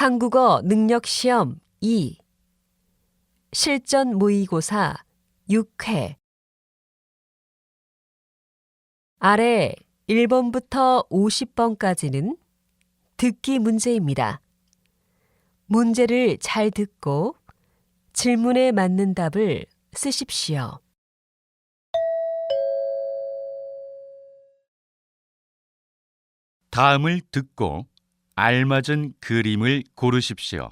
한국어 능력시험 2 실전 모의고사 6회 아래 1번부터 50번까지는 듣기 문제입니다. 문제를 잘 듣고 질문에 맞는 답을 쓰십시오. 다음을 듣고 알맞은 그림을 고르십시오.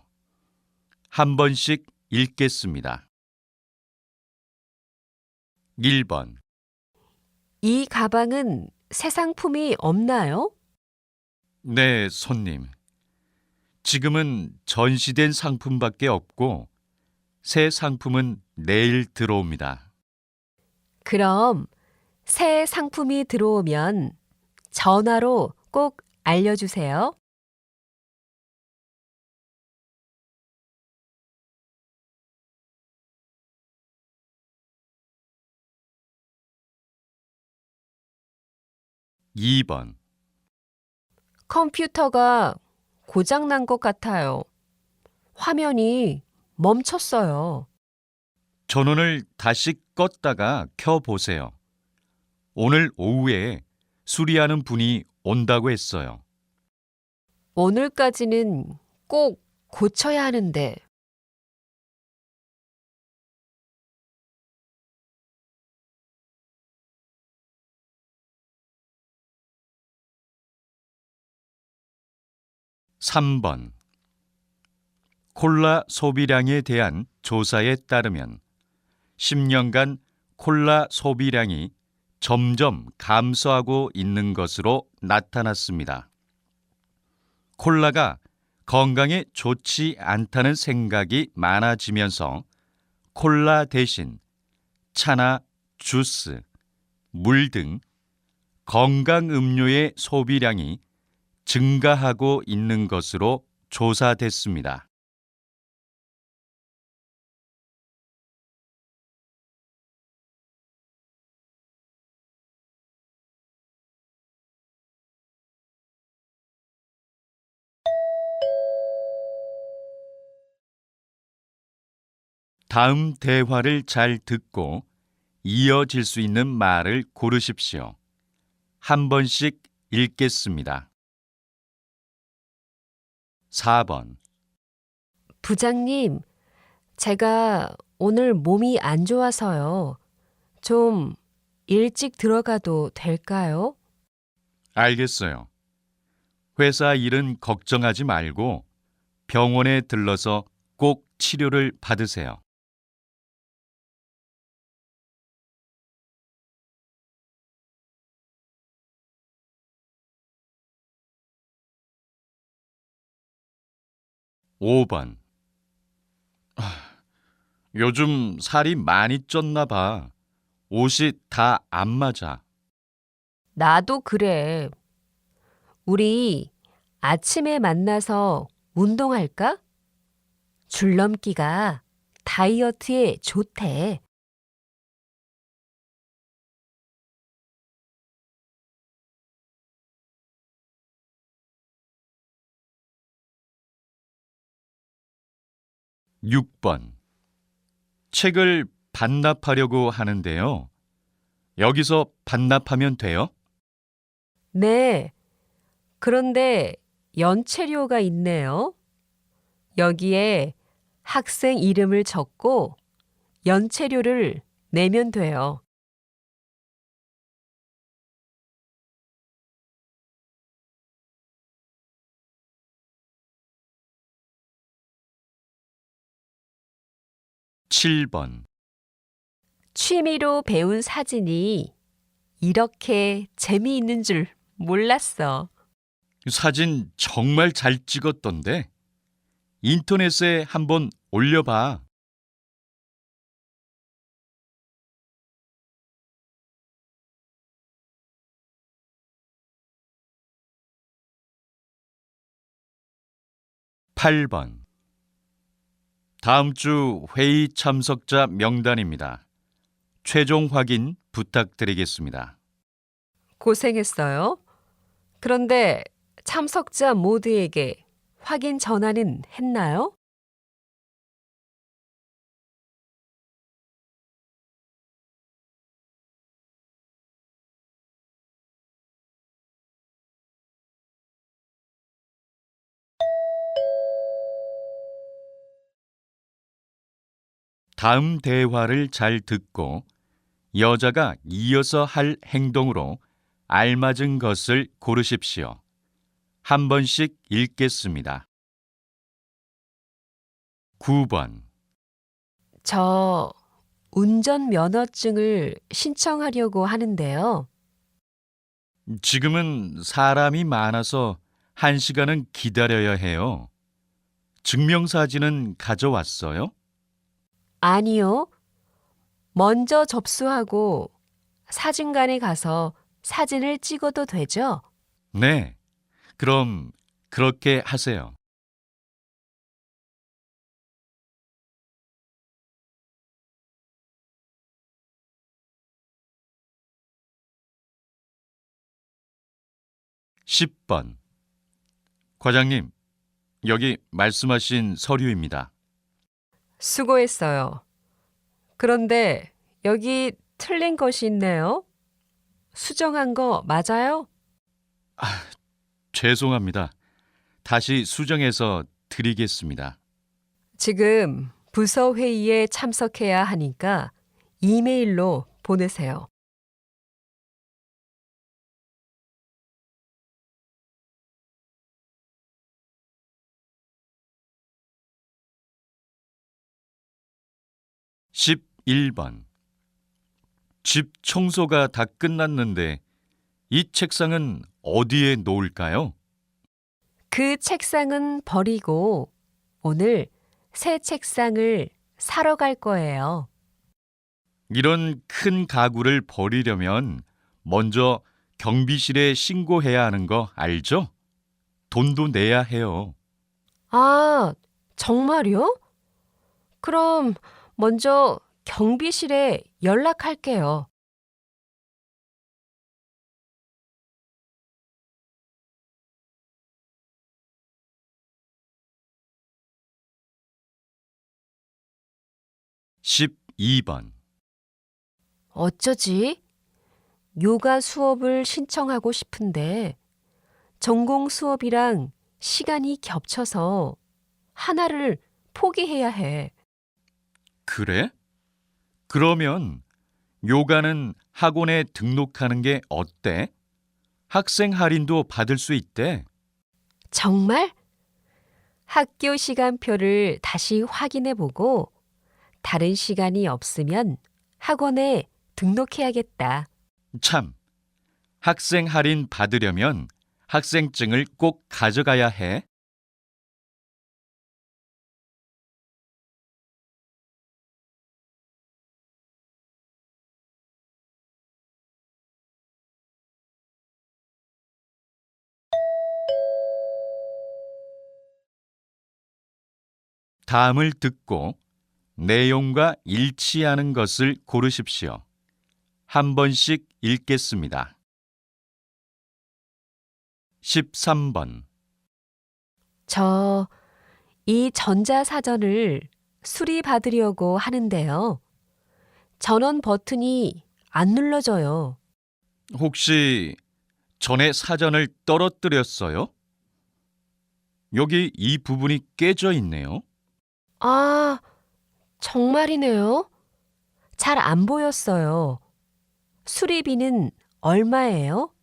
한 번씩 읽겠습니다. 1번. 이 가방은 새 상품이 없나요? 네, 손님. 지금은 전시된 상품밖에 없고 새 상품은 내일 들어옵니다. 그럼 새 상품이 들어오면 전화로 꼭 알려주세요. 2번. 컴퓨터가 고장난 것 같아요. 화면이 멈췄어요. 전원을 다시 껐다가 켜보세요. 오늘 오후에 수리하는 분이 온다고 했어요. 오늘까지는 꼭 고쳐야 하는데. 3번. 콜라 소비량에 대한 조사에 따르면 10년간 콜라 소비량이 점점 감소하고 있는 것으로 나타났습니다. 콜라가 건강에 좋지 않다는 생각이 많아지면서 콜라 대신 차나 주스, 물 등 건강 음료의 소비량이 증가하고 있는 것으로 조사됐습니다. 다음 대화를 잘 듣고 이어질 수 있는 말을 고르십시오. 한 번씩 읽겠습니다. 4번. 부장님, 제가 오늘 몸이 안 좋아서요. 좀 일찍 들어가도 될까요? 알겠어요. 회사 일은 걱정하지 말고 병원에 들러서 꼭 치료를 받으세요. 5번. 요즘 살이 많이 쪘나 봐. 옷이 다 안 맞아. 나도 그래. 우리 아침에 만나서 운동할까? 줄넘기가 다이어트에 좋대. 6번. 책을 반납하려고 하는데요. 여기서 반납하면 돼요? 네. 그런데 연체료가 있네요. 여기에 학생 이름을 적고 연체료를 내면 돼요. 7번. 취미로 배운 사진이 이렇게 재미있는 줄 몰랐어. 사진 정말 잘 찍었던데. 인터넷에 한번 올려봐. 8번. 다음 주 회의 참석자 명단입니다. 최종 확인 부탁드리겠습니다. 고생했어요. 그런데 참석자 모두에게 확인 전화는 했나요? 다음 대화를 잘 듣고 여자가 이어서 할 행동으로 알맞은 것을 고르십시오. 한 번씩 읽겠습니다. 9번. 저 운전면허증을 신청하려고 하는데요. 지금은 사람이 많아서 1시간은 기다려야 해요. 증명사진은 가져왔어요? 아니요. 먼저 접수하고 사진관에 가서 사진을 찍어도 되죠? 네. 그럼 그렇게 하세요. 10번. 과장님, 여기 말씀하신 서류입니다. 수고했어요. 그런데 여기 틀린 것이 있네요. 수정한 거 맞아요? 죄송합니다. 다시 수정해서 드리겠습니다. 지금 부서 회의에 참석해야 하니까 이메일로 보내세요. 십일 번. 집 청소가 다 끝났는데 이 책상은 어디에 놓을까요? 그 책상은 버리고 오늘 새 책상을 사러 갈 거예요. 이런 큰 가구를 버리려면 먼저 경비실에 신고해야 하는 거 알죠? 돈도 내야 해요. 아, 정말요? 그럼 먼저 경비실에 연락할게요. 십이 번. 어쩌지? 요가 수업을 신청하고 싶은데 전공 수업이랑 시간이 겹쳐서 하나를 포기해야 해. 그래? 그러면 요가는 학원에 등록하는 게 어때? 학생 할인도 받을 수 있대. 정말? 학교 시간표를 다시 확인해 보고 다른 시간이 없으면 학원에 등록해야겠다. 참, 학생 할인 받으려면 학생증을 꼭 가져가야 해. 다음을 듣고 내용과 일치하는 것을 고르십시오. 한 번씩 읽겠습니다. 13번. 저 이 전자사전을 수리받으려고 하는데요. 전원 버튼이 안 눌러져요. 혹시 전에 사전을 떨어뜨렸어요? 여기 이 부분이 깨져 있네요. 아, 정말이네요. 잘 안 보였어요. 수리비는 얼마예요?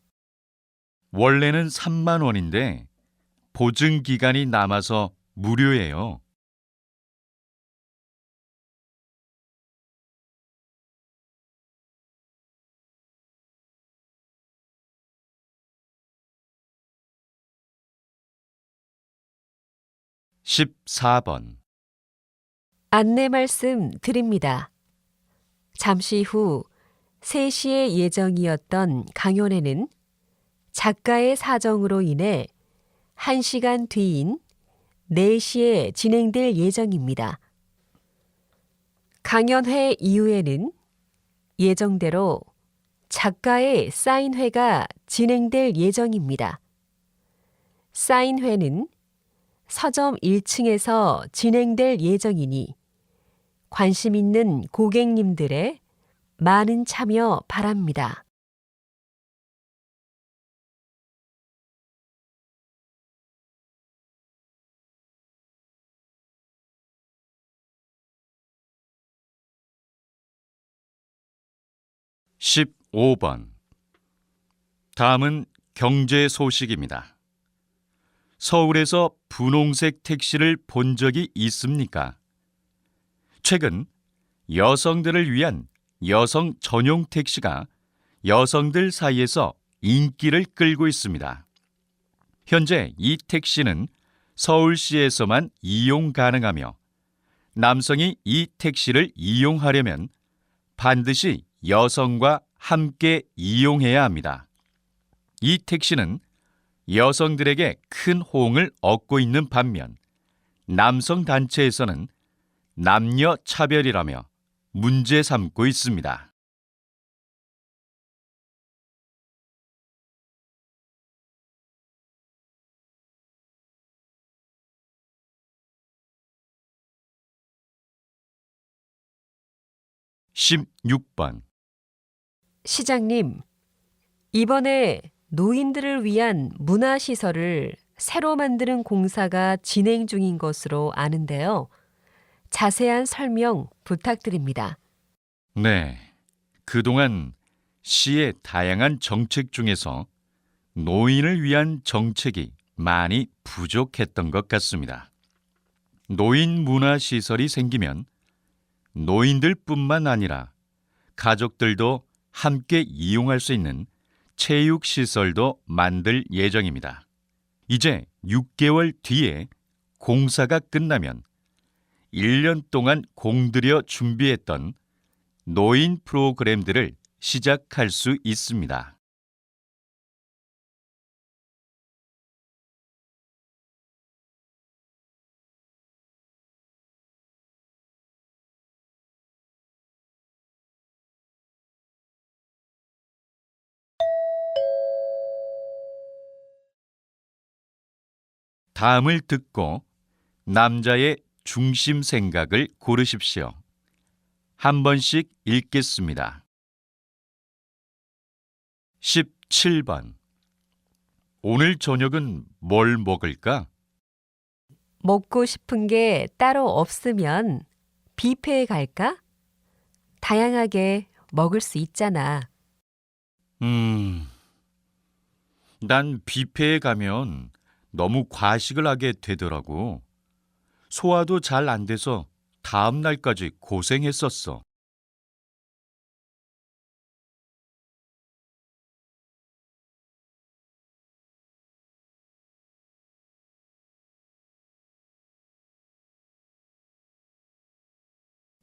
원래는 3만 원인데 보증 기간이 남아서 무료예요. 십사 번. 안내 말씀 드립니다. 잠시 후 3시에 예정이었던 강연회는 작가의 사정으로 인해 1시간 뒤인 4시에 진행될 예정입니다. 강연회 이후에는 예정대로 작가의 사인회가 진행될 예정입니다. 사인회는 서점 1층에서 진행될 예정이니 관심 있는 고객님들의 많은 참여 바랍니다. (15번) 다음은 경제 소식입니다. 서울에서 분홍색 택시를 본 적이 있습니까? 최근 여성들을 위한 여성 전용 택시가 여성들 사이에서 인기를 끌고 있습니다. 현재 이 택시는 서울시에서만 이용 가능하며 남성이 이 택시를 이용하려면 반드시 여성과 함께 이용해야 합니다. 이 택시는 여성들에게 큰 호응을 얻고 있는 반면 남성 단체에서는 남녀 차별이라며 문제 삼고 있습니다. (16번) 시장님, 이번에 노인들을 위한 문화시설을 새로 만드는 공사가 진행 중인 것으로 아는데요. 자세한 설명 부탁드립니다. 네, 그동안 시의 다양한 정책 중에서 노인을 위한 정책이 많이 부족했던 것 같습니다. 노인 문화시설이 생기면 노인들뿐만 아니라 가족들도 함께 이용할 수 있는 체육시설도 만들 예정입니다. 이제 6개월 뒤에 공사가 끝나면 1년 동안 공들여 준비했던 노인 프로그램들을 시작할 수 있습니다. 다음을 듣고 남자의 중심 생각을 고르십시오. 한 번씩 읽겠습니다. 17번. 오늘 저녁은 뭘 먹을까? 먹고 싶은 게 따로 없으면 뷔페에 갈까? 다양하게 먹을 수 있잖아. 난 뷔페에 가면 너무 과식을 하게 되더라고. 소화도 잘 안 돼서 다음 날까지 고생했었어.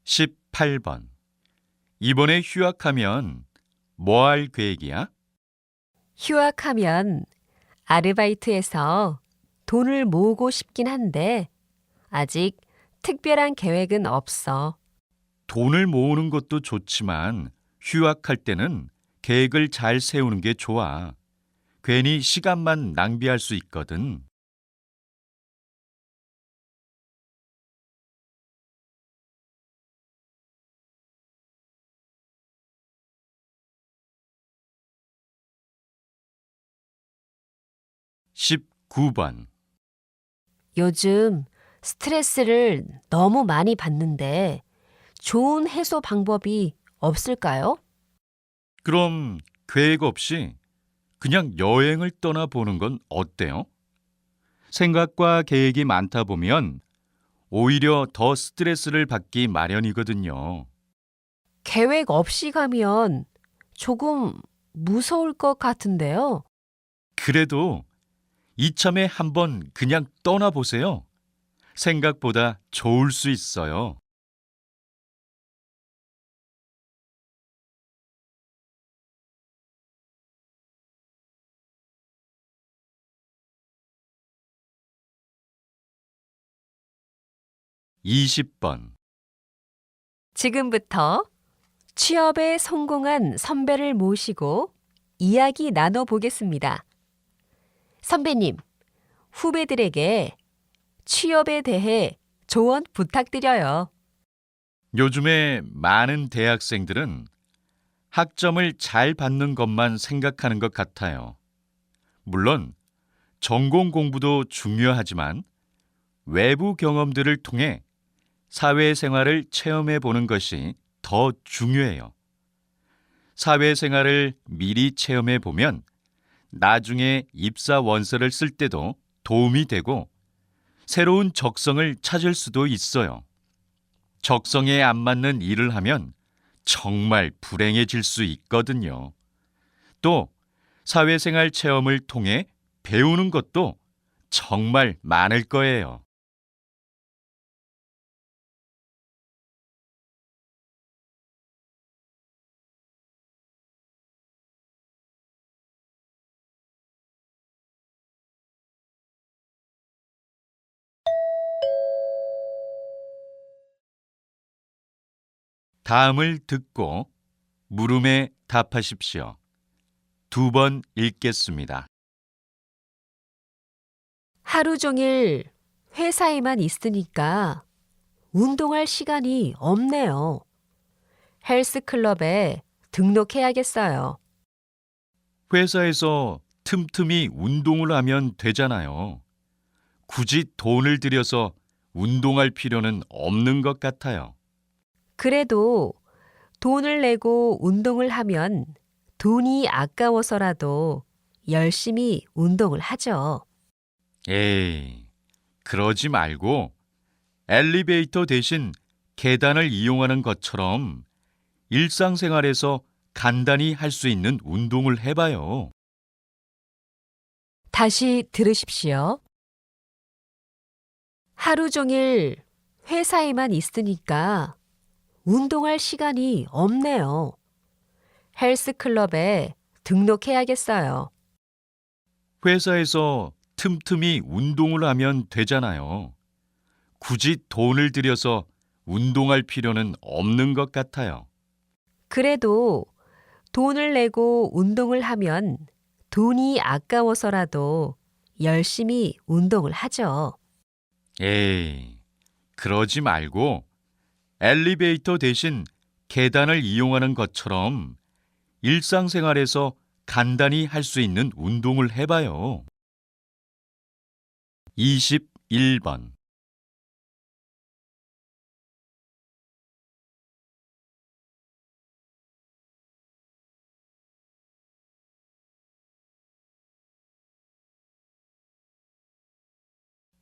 18번. 이번에 휴학하면 뭐 할 계획이야? 휴학하면 아르바이트해서 돈을 모으고 싶긴 한데 아직 특별한 계획은 없어. 돈을 모으는 것도 좋지만 휴학할 때는 계획을 잘 세우는 게 좋아. 괜히 시간만 낭비할 수 있거든. 19번. 요즘 스트레스를 너무 많이 받는데 좋은 해소 방법이 없을까요? 그럼 계획 없이 그냥 여행을 떠나보는 건 어때요? 생각과 계획이 많다 보면 오히려 더 스트레스를 받기 마련이거든요. 계획 없이 가면 조금 무서울 것 같은데요. 그래도 이참에 한번 그냥 떠나보세요. 생각보다 좋을 수 있어요. 20번. 지금부터 취업에 성공한 선배를 모시고 이야기 나눠보겠습니다. 선배님, 후배들에게 취업에 대해 조언 부탁드려요. 요즘에 많은 대학생들은 학점을 잘 받는 것만 생각하는 것 같아요. 물론 전공 공부도 중요하지만 외부 경험들을 통해 사회생활을 체험해 보는 것이 더 중요해요. 사회생활을 미리 체험해 보면 나중에 입사 원서를 쓸 때도 도움이 되고 새로운 적성을 찾을 수도 있어요. 적성에 안 맞는 일을 하면 정말 불행해질 수 있거든요. 또 사회생활 체험을 통해 배우는 것도 정말 많을 거예요. 다음을 듣고 물음에 답하십시오. 2번 읽겠습니다. 하루 종일 회사에만 있으니까 운동할 시간이 없네요. 헬스클럽에 등록해야겠어요. 회사에서 틈틈이 운동을 하면 되잖아요. 굳이 돈을 들여서 운동할 필요는 없는 것 같아요. 그래도 돈을 내고 운동을 하면 돈이 아까워서라도 열심히 운동을 하죠. 에이, 그러지 말고 엘리베이터 대신 계단을 이용하는 것처럼 일상생활에서 간단히 할 수 있는 운동을 해봐요. 다시 들으십시오. 하루 종일 회사에만 있으니까 운동할 시간이 없네요. 헬스클럽에 등록해야겠어요. 회사에서 틈틈이 운동을 하면 되잖아요. 굳이 돈을 들여서 운동할 필요는 없는 것 같아요. 그래도 돈을 내고 운동을 하면 돈이 아까워서라도 열심히 운동을 하죠. 에이, 그러지 말고 엘리베이터 대신 계단을 이용하는 것처럼 일상생활에서 간단히 할 수 있는 운동을 해봐요. 21번.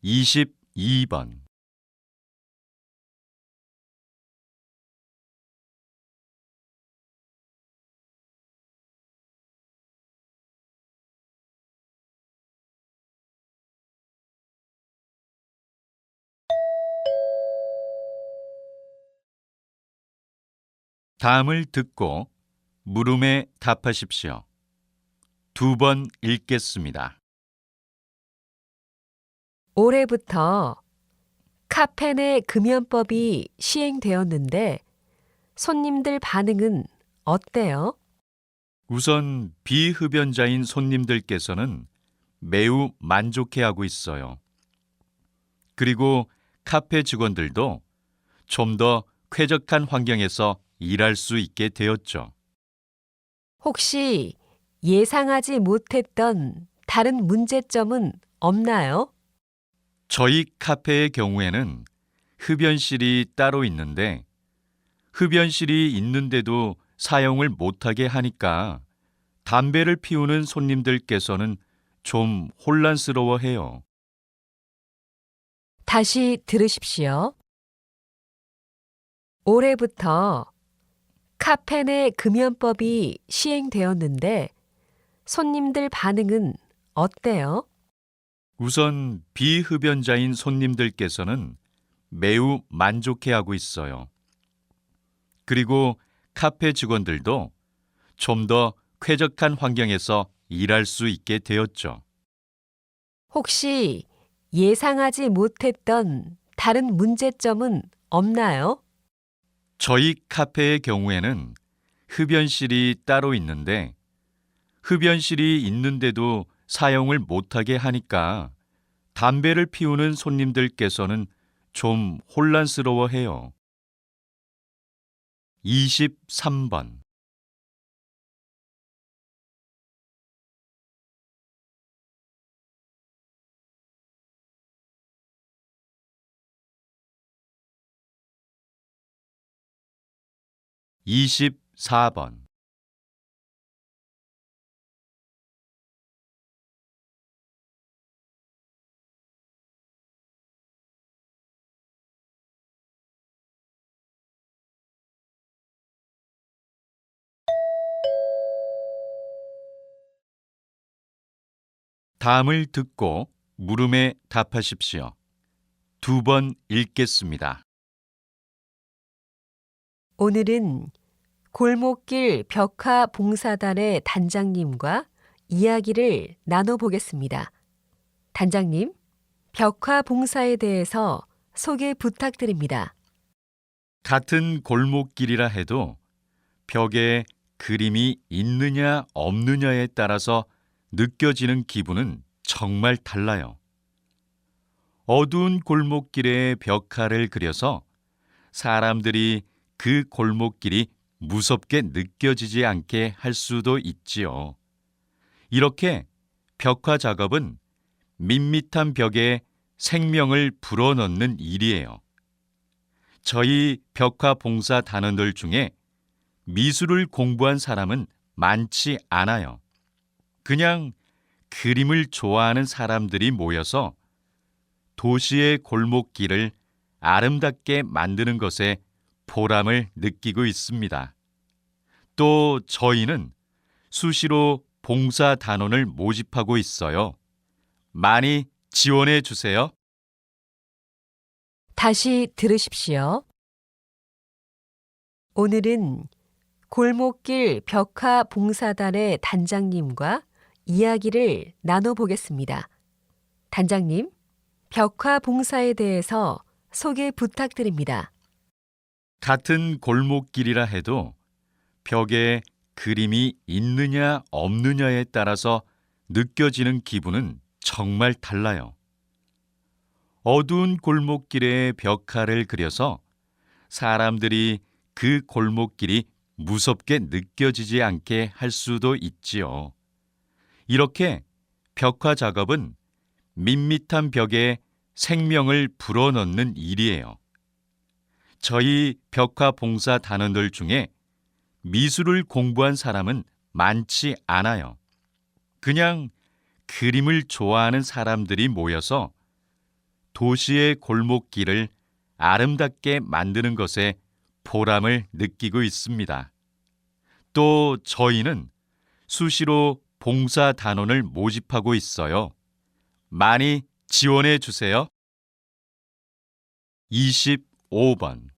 이십이 번. 다음을 듣고 물음에 답하십시오. 2번 읽겠습니다. 올해부터 카페 금연법이 시행되었는데 손님들 반응은 어때요? 우선 비흡연자인 손님들께서는 매우 만족해하고 있어요. 그리고 카페 직원들도 좀 더 쾌적한 환경에서 일할 수 있게 되었죠. 혹시 예상하지 못했던 다른 문제점은 없나요? 저희 카페의 경우에는 흡연실이 따로 있는데 흡연실이 있는데도 사용을 못하게 하니까 담배를 피우는 손님들께서는 좀 혼란스러워해요. 다시 들으십시오. 올해부터 카페 금연법이 시행되었는데 손님들 반응은 어때요? 우선 비흡연자인 손님들께서는 매우 만족해하고 있어요. 그리고 카페 직원들도 좀 더 쾌적한 환경에서 일할 수 있게 되었죠. 혹시 예상하지 못했던 다른 문제점은 없나요? 저희 카페의 경우에는 흡연실이 따로 있는데 흡연실이 있는데도 사용을 못하게 하니까 담배를 피우는 손님들께서는 좀 혼란스러워해요. 23번. 24번. '다음을 듣고 물음에 답하십시오. 2번 읽겠습니다. 오늘은 골목길 벽화 봉사단의 단장님과 이야기를 나눠보겠습니다. 단장님, 벽화 봉사에 대해서 소개 부탁드립니다. 같은 골목길이라 해도 벽에 그림이 있느냐 없느냐에 따라서 느껴지는 기분은 정말 달라요. 어두운 골목길에 벽화를 그려서 사람들이 그 골목길이 무섭게 느껴지지 않게 할 수도 있지요. 이렇게 벽화 작업은 밋밋한 벽에 생명을 불어넣는 일이에요. 저희 벽화 봉사 단원들 중에 미술을 공부한 사람은 많지 않아요. 그냥 그림을 좋아하는 사람들이 모여서 도시의 골목길을 아름답게 만드는 것에 보람을 느끼고 있습니다. 또 저희는 수시로 봉사 단원을 모집하고 있어요. 많이 지원해 주세요. 다시 들으십시오. 오늘은 골목길 벽화 봉사단의 단장님과 이야기를 나눠보겠습니다. 단장님, 벽화 봉사에 대해서 소개 부탁드립니다. 같은 골목길이라 해도 벽에 그림이 있느냐 없느냐에 따라서 느껴지는 기분은 정말 달라요. 어두운 골목길에 벽화를 그려서 사람들이 그 골목길이 무섭게 느껴지지 않게 할 수도 있지요. 이렇게 벽화 작업은 밋밋한 벽에 생명을 불어넣는 일이에요. 저희 벽화 봉사 단원들 중에 미술을 공부한 사람은 많지 않아요. 그냥 그림을 좋아하는 사람들이 모여서 도시의 골목길을 아름답게 만드는 것에 보람을 느끼고 있습니다. 또 저희는 수시로 봉사 단원을 모집하고 있어요. 많이 지원해 주세요. 25번.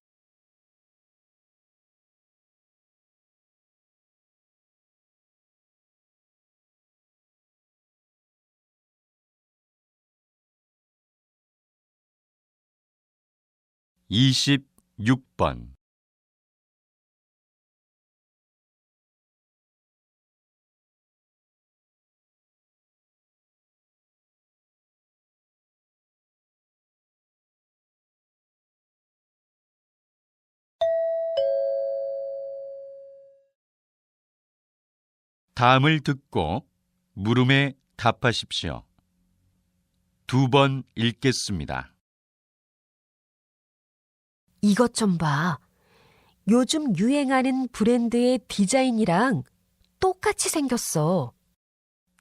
26번. '다음을 듣고 물음에 답하십시오. 2번 읽겠습니다. 이것 좀 봐. 요즘 유행하는 브랜드의 디자인이랑 똑같이 생겼어.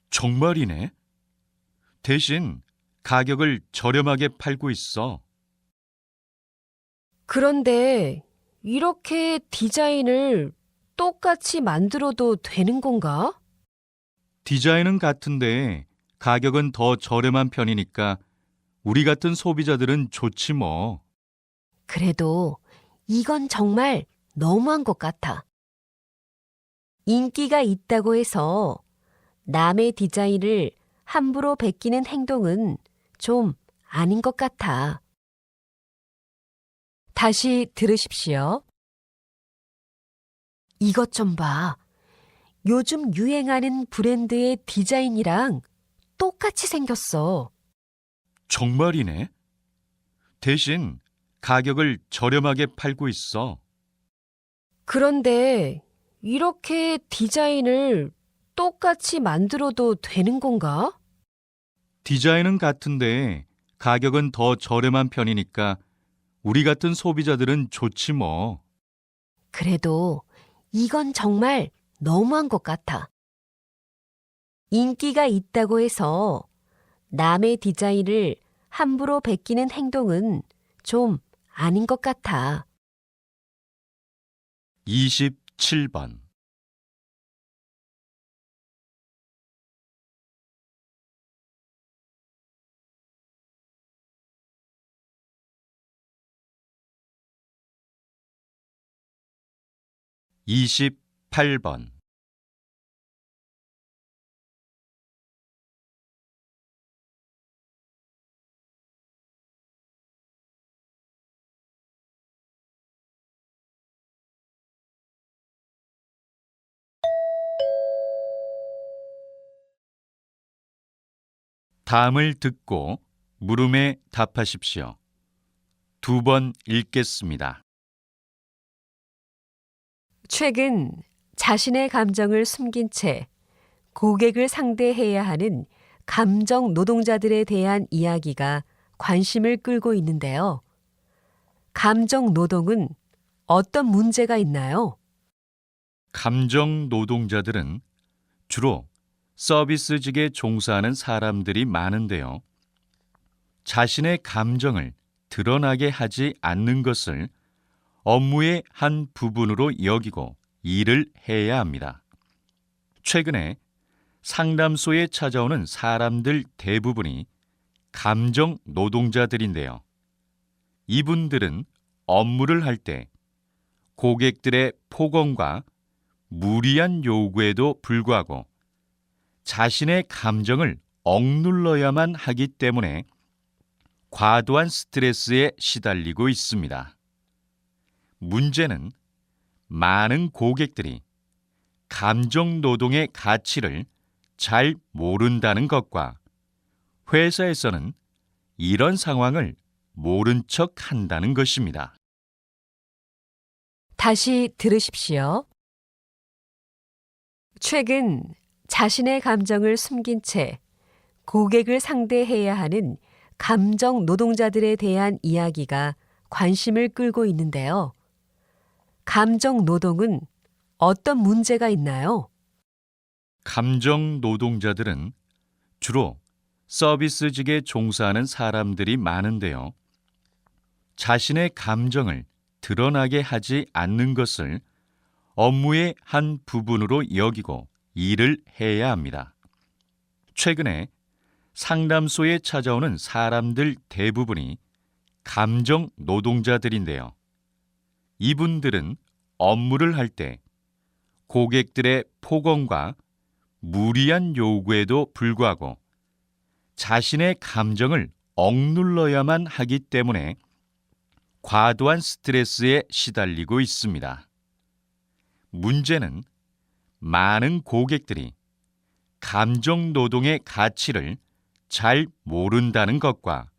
정말이네. 대신 가격을 저렴하게 팔고 있어. 그런데 이렇게 디자인을 똑같이 만들어도 되는 건가? 디자인은 같은데 가격은 더 저렴한 편이니까 우리 같은 소비자들은 좋지 뭐. 그래도 이건 정말 너무한 것 같아. 인기가 있다고 해서 남의 디자인을 함부로 베끼는 행동은 좀 아닌 것 같아. 다시 들으십시오. 이것 좀 봐. 요즘 유행하는 브랜드의 디자인이랑 똑같이 생겼어. 정말이네. 대신 가격을 저렴하게 팔고 있어. 그런데 이렇게 디자인을 똑같이 만들어도 되는 건가? 디자인은 같은데 가격은 더 저렴한 편이니까 우리 같은 소비자들은 좋지 뭐. 그래도 이건 정말 너무한 것 같아. 인기가 있다고 해서 남의 디자인을 함부로 베끼는 행동은 좀 아닌 것 같아. 27번. 이십팔 번. 다음을 듣고 물음에 답하십시오. 2번 읽겠습니다. 최근 자신의 감정을 숨긴 채 고객을 상대해야 하는 감정 노동자들에 대한 이야기가 관심을 끌고 있는데요. 감정 노동은 어떤 문제가 있나요? 감정 노동자들은 주로 서비스직에 종사하는 사람들이 많은데요. 자신의 감정을 드러나게 하지 않는 것을 업무의 한 부분으로 여기고 일을 해야 합니다. 최근에 상담소에 찾아오는 사람들 대부분이 감정 노동자들인데요. 이분들은 업무를 할 때 고객들의 폭언과 무리한 요구에도 불구하고 자신의 감정을 억눌러야만 하기 때문에 과도한 스트레스에 시달리고 있습니다. 문제는 많은 고객들이 감정 노동의 가치를 잘 모른다는 것과 회사에서는 이런 상황을 모른 척 한다는 것입니다. 다시 들으십시오. 최근 자신의 감정을 숨긴 채 고객을 상대해야 하는 감정 노동자들에 대한 이야기가 관심을 끌고 있는데요. 감정 노동은 어떤 문제가 있나요? 감정 노동자들은 주로 서비스직에 종사하는 사람들이 많은데요. 자신의 감정을 드러나게 하지 않는 것을 업무의 한 부분으로 여기고 일을 해야 합니다. 최근에 상담소에 찾아오는 사람들 대부분이 감정 노동자들인데요. 이분들은 업무를 할 때 고객들의 폭언과 무리한 요구에도 불구하고 자신의 감정을 억눌러야만 하기 때문에 과도한 스트레스에 시달리고 있습니다. 문제는 많은 고객들이 감정 노동의 가치를 잘 모른다는 것과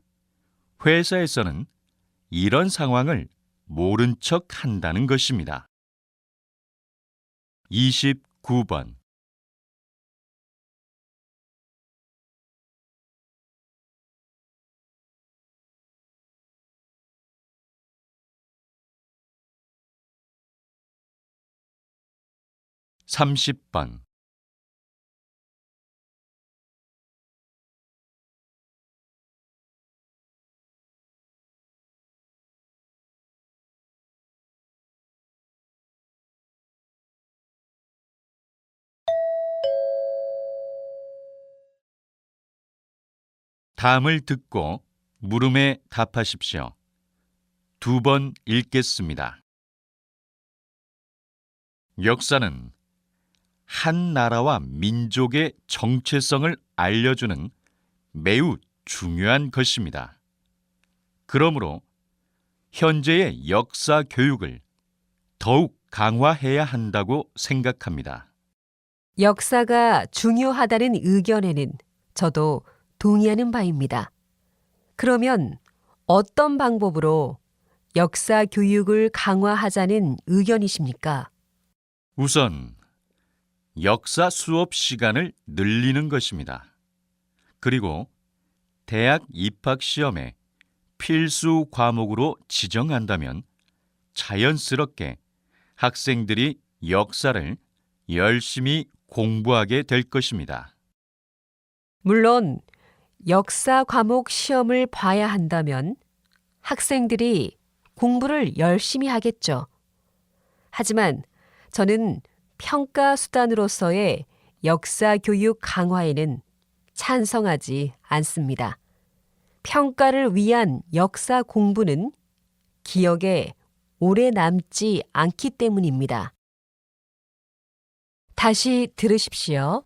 회사에서는 이런 상황을 모른 척 한다는 것입니다. 29번. 삼십 번. 다음을 듣고 물음에 답하십시오. 2번 읽겠습니다. 역사는 한 나라와 민족의 정체성을 알려주는 매우 중요한 것입니다. 그러므로 현재의 역사 교육을 더욱 강화해야 한다고 생각합니다. 역사가 중요하다는 의견에는 저도 동의하는 바입니다. 그러면 어떤 방법으로 역사 교육을 강화하자는 의견이십니까? 우선 역사 수업 시간을 늘리는 것입니다. 그리고 대학 입학 시험에 필수 과목으로 지정한다면 자연스럽게 학생들이 역사를 열심히 공부하게 될 것입니다. 물론 역사 과목 시험을 봐야 한다면 학생들이 공부를 열심히 하겠죠. 하지만 저는 평가 수단으로서의 역사 교육 강화에는 찬성하지 않습니다. 평가를 위한 역사 공부는 기억에 오래 남지 않기 때문입니다. 다시 들으십시오.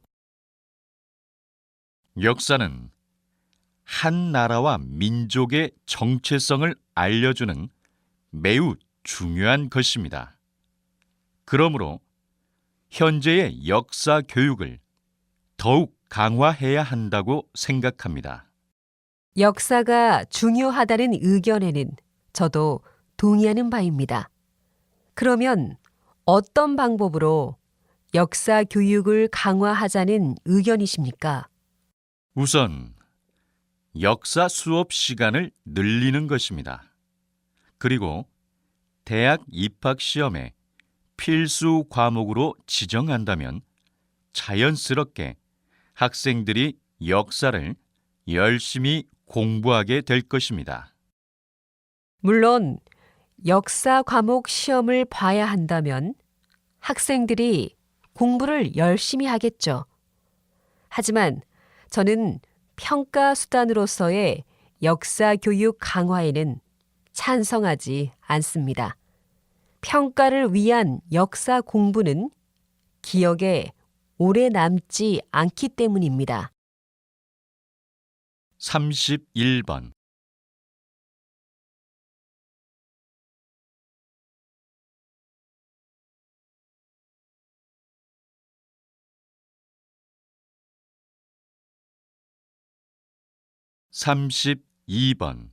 역사는 한 나라와 민족의 정체성을 알려주는 매우 중요한 것입니다. 그러므로 현재의 역사 교육을 더욱 강화해야 한다고 생각합니다. 역사가 중요하다는 의견에는 저도 동의하는 바입니다. 그러면 어떤 방법으로 역사 교육을 강화하자는 의견이십니까? 우선 역사 수업 시간을 늘리는 것입니다. 그리고 대학 입학 시험에 필수 과목으로 지정한다면 자연스럽게 학생들이 역사를 열심히 공부하게 될 것입니다. 물론 역사 과목 시험을 봐야 한다면 학생들이 공부를 열심히 하겠죠. 하지만 저는 평가 수단으로서의 역사 교육 강화에는 찬성하지 않습니다. 평가를 위한 역사 공부는 기억에 오래 남지 않기 때문입니다. 31번 32번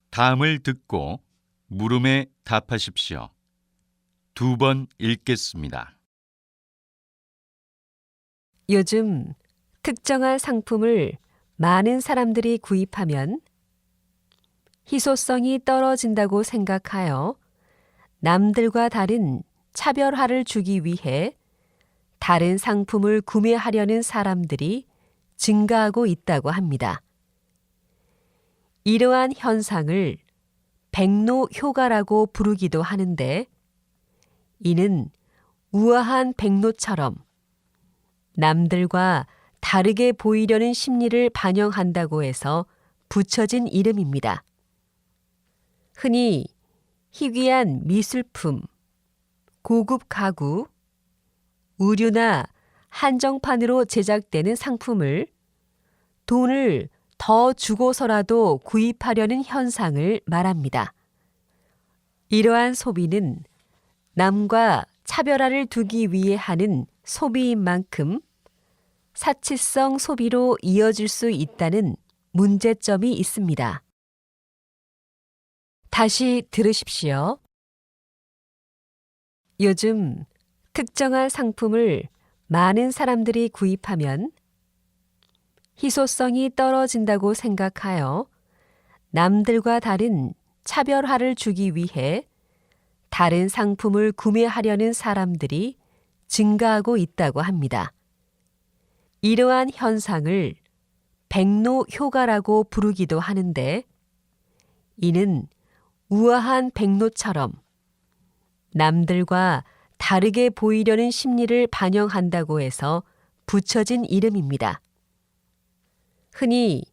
다음을 듣고 물음에 답하십시오. 2번 읽겠습니다. 요즘 특정한 상품을 많은 사람들이 구입하면 희소성이 떨어진다고 생각하여 남들과 다른 차별화를 주기 위해 다른 상품을 구매하려는 사람들이 증가하고 있다고 합니다. 이러한 현상을 백로 효과라고 부르기도 하는데, 이는 우아한 백로처럼 남들과 다르게 보이려는 심리를 반영한다고 해서 붙여진 이름입니다. 흔히 희귀한 미술품, 고급 가구, 의류나 한정판으로 제작되는 상품을 돈을 더 주고서라도 구입하려는 현상을 말합니다. 이러한 소비는 남과 차별화를 두기 위해 하는 소비인 만큼 사치성 소비로 이어질 수 있다는 문제점이 있습니다. 다시 들으십시오. 요즘 특정한 상품을 많은 사람들이 구입하면 희소성이 떨어진다고 생각하여 남들과 다른 차별화를 주기 위해 다른 상품을 구매하려는 사람들이 증가하고 있다고 합니다. 이러한 현상을 백로 효과라고 부르기도 하는데, 이는 우아한 백로처럼 남들과 다르게 보이려는 심리를 반영한다고 해서 붙여진 이름입니다. 흔히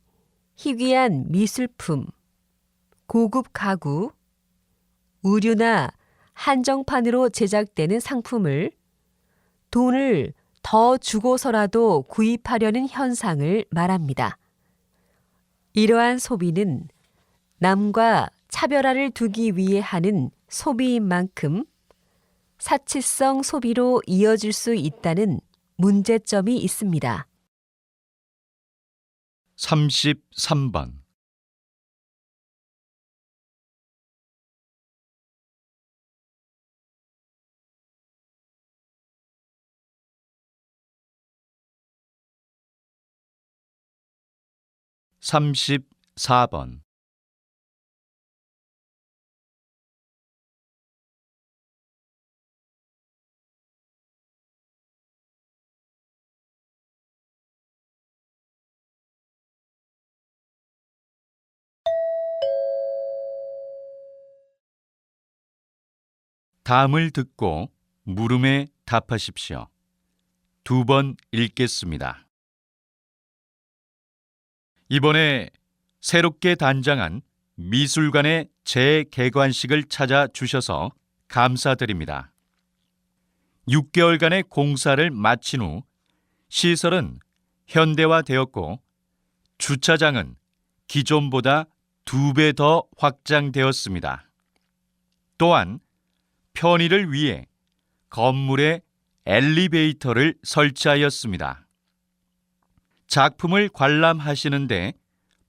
희귀한 미술품, 고급 가구, 의류나 한정판으로 제작되는 상품을 돈을 더 주고서라도 구입하려는 현상을 말합니다. 이러한 소비는 남과 차별화를 두기 위해 하는 소비인 만큼 사치성 소비로 이어질 수 있다는 문제점이 있습니다. 33번. 삼십사 번. 다음을 듣고 물음에 답하십시오. 2번 읽겠습니다. 이번에 새롭게 단장한 미술관의 재개관식을 찾아주셔서 감사드립니다. 6개월간의 공사를 마친 후 시설은 현대화되었고 주차장은 기존보다 2배 더 확장되었습니다. 또한 편의를 위해 건물에 엘리베이터를 설치하였습니다. 작품을 관람하시는데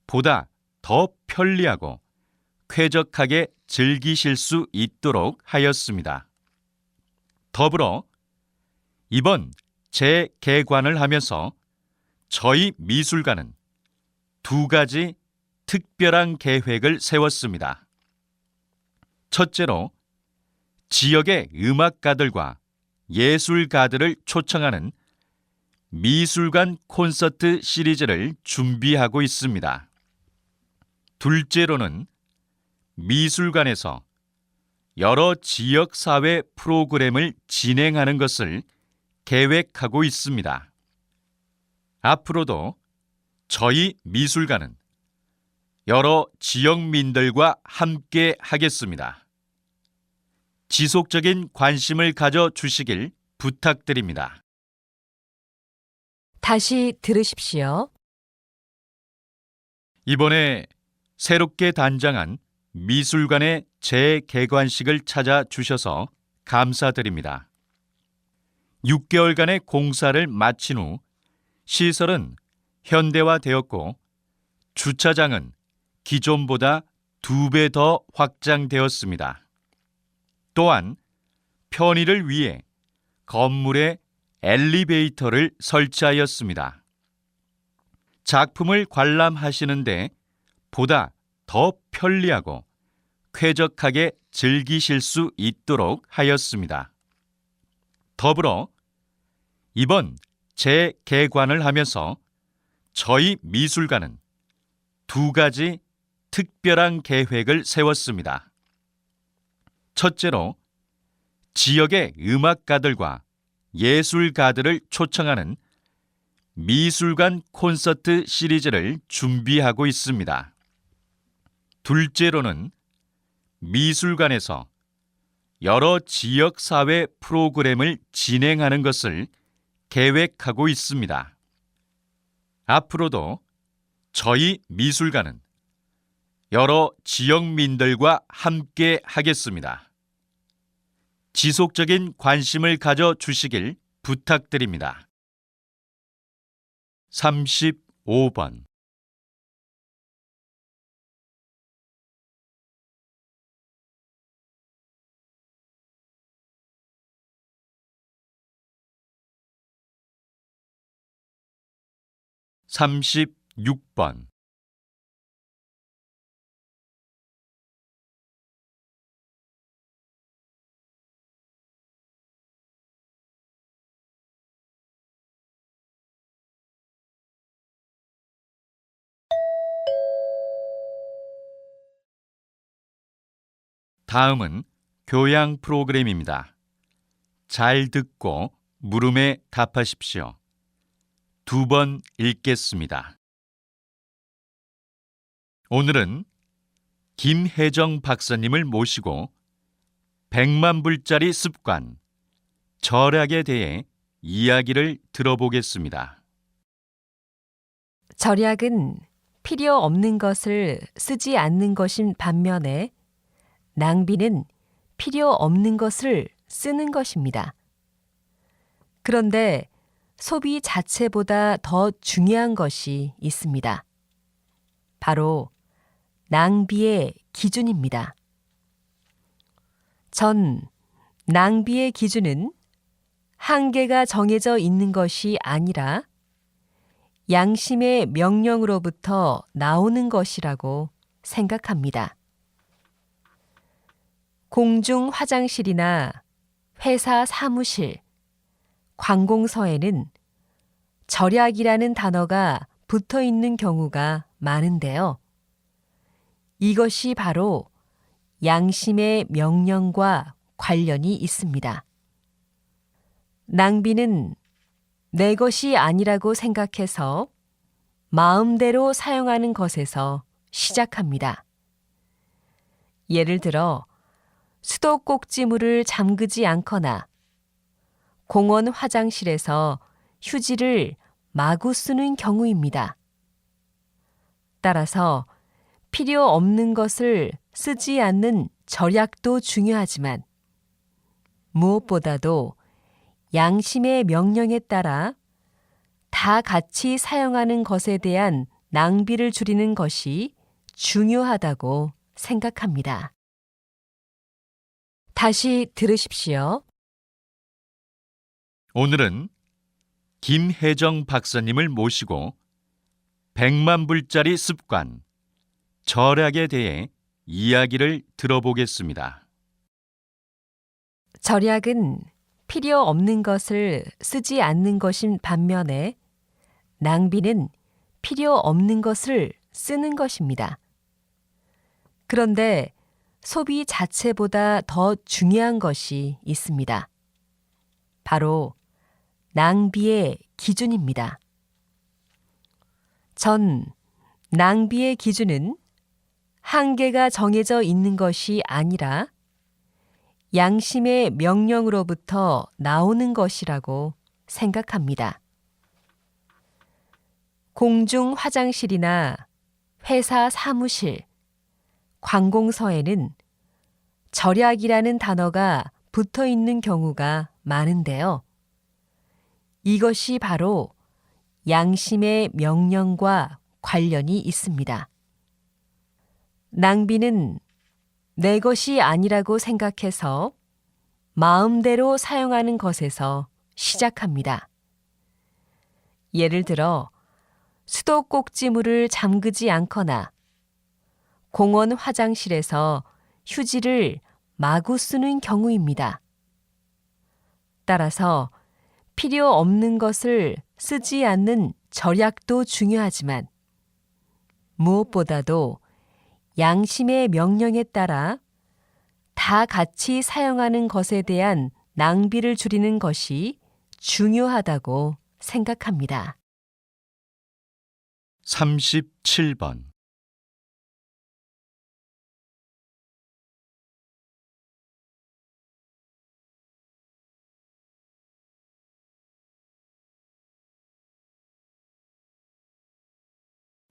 보다 더 편리하고 쾌적하게 즐기실 수 있도록 하였습니다. 더불어 이번 재개관을 하면서 저희 미술관은 2가지 특별한 계획을 세웠습니다. 첫째로 지역의 음악가들과 예술가들을 초청하는 미술관 콘서트 시리즈를 준비하고 있습니다. 둘째로는 미술관에서 여러 지역사회 프로그램을 진행하는 것을 계획하고 있습니다. 앞으로도 저희 미술관은 여러 지역민들과 함께 하겠습니다. 지속적인 관심을 가져주시길 부탁드립니다. 다시 들으십시오. 이번에 새롭게 단장한 미술관의 재개관식을 찾아주셔서 감사드립니다. 6개월간의 공사를 마친 후 시설은 현대화되었고 주차장은 기존보다 2배 더 확장되었습니다. 또한 편의를 위해 건물에 엘리베이터를 설치하였습니다. 작품을 관람하시는데 보다 더 편리하고 쾌적하게 즐기실 수 있도록 하였습니다. 더불어 이번 재개관을 하면서 저희 미술관은 2가지 특별한 계획을 세웠습니다. 첫째로 지역의 음악가들과 예술가들을 초청하는 미술관 콘서트 시리즈를 준비하고 있습니다. 둘째로는 미술관에서 여러 지역사회 프로그램을 진행하는 것을 계획하고 있습니다. 앞으로도 저희 미술관은 여러 지역민들과 함께 하겠습니다. 지속적인 관심을 가져주시길 부탁드립니다. 35번. 삼십육 번. 다음은 교양 프로그램입니다. 잘 듣고 물음에 답하십시오. 2번 읽겠습니다. 오늘은 김혜정 박사님을 모시고 100만 불짜리 습관, 절약에 대해 이야기를 들어보겠습니다. 절약은 필요 없는 것을 쓰지 않는 것인 반면에 낭비는 필요 없는 것을 쓰는 것입니다. 그런데 소비 자체보다 더 중요한 것이 있습니다. 바로 낭비의 기준입니다. 전 낭비의 기준은 한계가 정해져 있는 것이 아니라 양심의 명령으로부터 나오는 것이라고 생각합니다. 공중 화장실이나 회사 사무실, 관공서에는 절약이라는 단어가 붙어 있는 경우가 많은데요. 이것이 바로 양심의 명령과 관련이 있습니다. 낭비는 내 것이 아니라고 생각해서 마음대로 사용하는 것에서 시작합니다. 예를 들어 수도꼭지물을 잠그지 않거나 공원 화장실에서 휴지를 마구 쓰는 경우입니다. 따라서 필요 없는 것을 쓰지 않는 절약도 중요하지만 무엇보다도 양심의 명령에 따라 다 같이 사용하는 것에 대한 낭비를 줄이는 것이 중요하다고 생각합니다. 다시 들으십시오. 오늘은 김혜정 박사님을 모시고 100만 불짜리 습관, 절약에 대해 이야기를 들어보겠습니다. 절약은 필요 없는 것을 쓰지 않는 것인 반면에 낭비는 필요 없는 것을 쓰는 것입니다. 그런데 소비 자체보다 더 중요한 것이 있습니다. 바로 낭비의 기준입니다. 전 낭비의 기준은 한계가 정해져 있는 것이 아니라 양심의 명령으로부터 나오는 것이라고 생각합니다. 공중 화장실이나 회사 사무실, 관공서에는 절약이라는 단어가 붙어 있는 경우가 많은데요. 이것이 바로 양심의 명령과 관련이 있습니다. 낭비는 내 것이 아니라고 생각해서 마음대로 사용하는 것에서 시작합니다. 예를 들어 수도꼭지물을 잠그지 않거나 공원 화장실에서 휴지를 마구 쓰는 경우입니다. 따라서 필요 없는 것을 쓰지 않는 절약도 중요하지만 무엇보다도 양심의 명령에 따라 다 같이 사용하는 것에 대한 낭비를 줄이는 것이 중요하다고 생각합니다. 37번.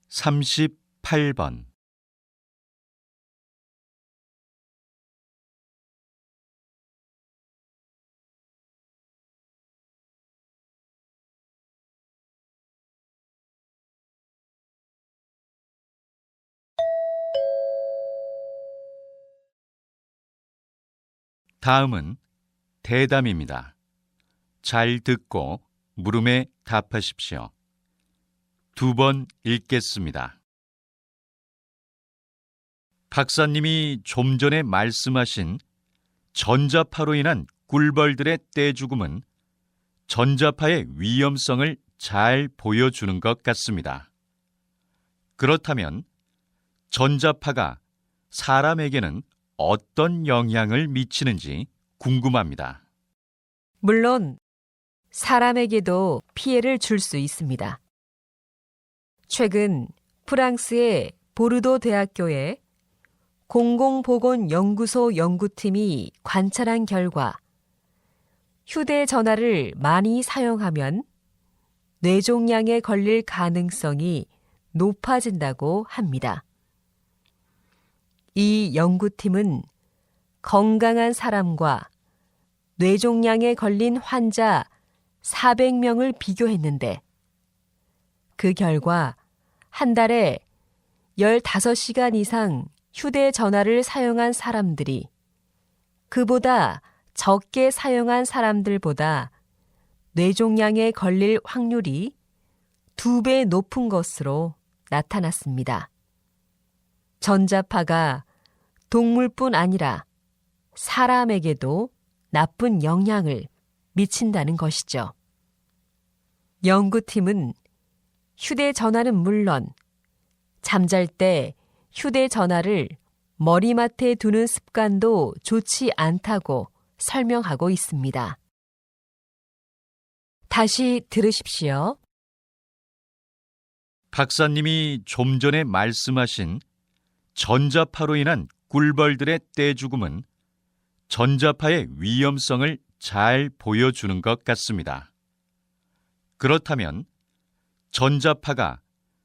(38번) 다음은 대담입니다. 잘 듣고 물음에 답하십시오. 2번 읽겠습니다. 박사님이 좀 전에 말씀하신 전자파로 인한 꿀벌들의 떼죽음은 전자파의 위험성을 잘 보여주는 것 같습니다. 그렇다면 전자파가 사람에게는 어떤 영향을 미치는지 궁금합니다. 물론 사람에게도 피해를 줄 수 있습니다. 최근 프랑스의 보르도 대학교의 공공보건연구소 연구팀이 관찰한 결과 휴대전화를 많이 사용하면 뇌종양에 걸릴 가능성이 높아진다고 합니다. 이 연구팀은 건강한 사람과 뇌종양에 걸린 환자 400명을 비교했는데 그 결과 한 달에 15시간 이상 휴대전화를 사용한 사람들이 그보다 적게 사용한 사람들보다 뇌종양에 걸릴 확률이 2배 높은 것으로 나타났습니다. 전자파가 동물뿐 아니라 사람에게도 나쁜 영향을 미친다는 것이죠. 연구팀은 휴대전화는 물론 잠잘 때 휴대전화를 머리맡에 두는 습관도 좋지 않다고 설명하고 있습니다. 다시 들으십시오. 박사님이 좀 전에 말씀하신 전자파로 인한 꿀벌들의 떼죽음은 전자파의 위험성을 잘 보여주는 것 같습니다. 그렇다면 전자파가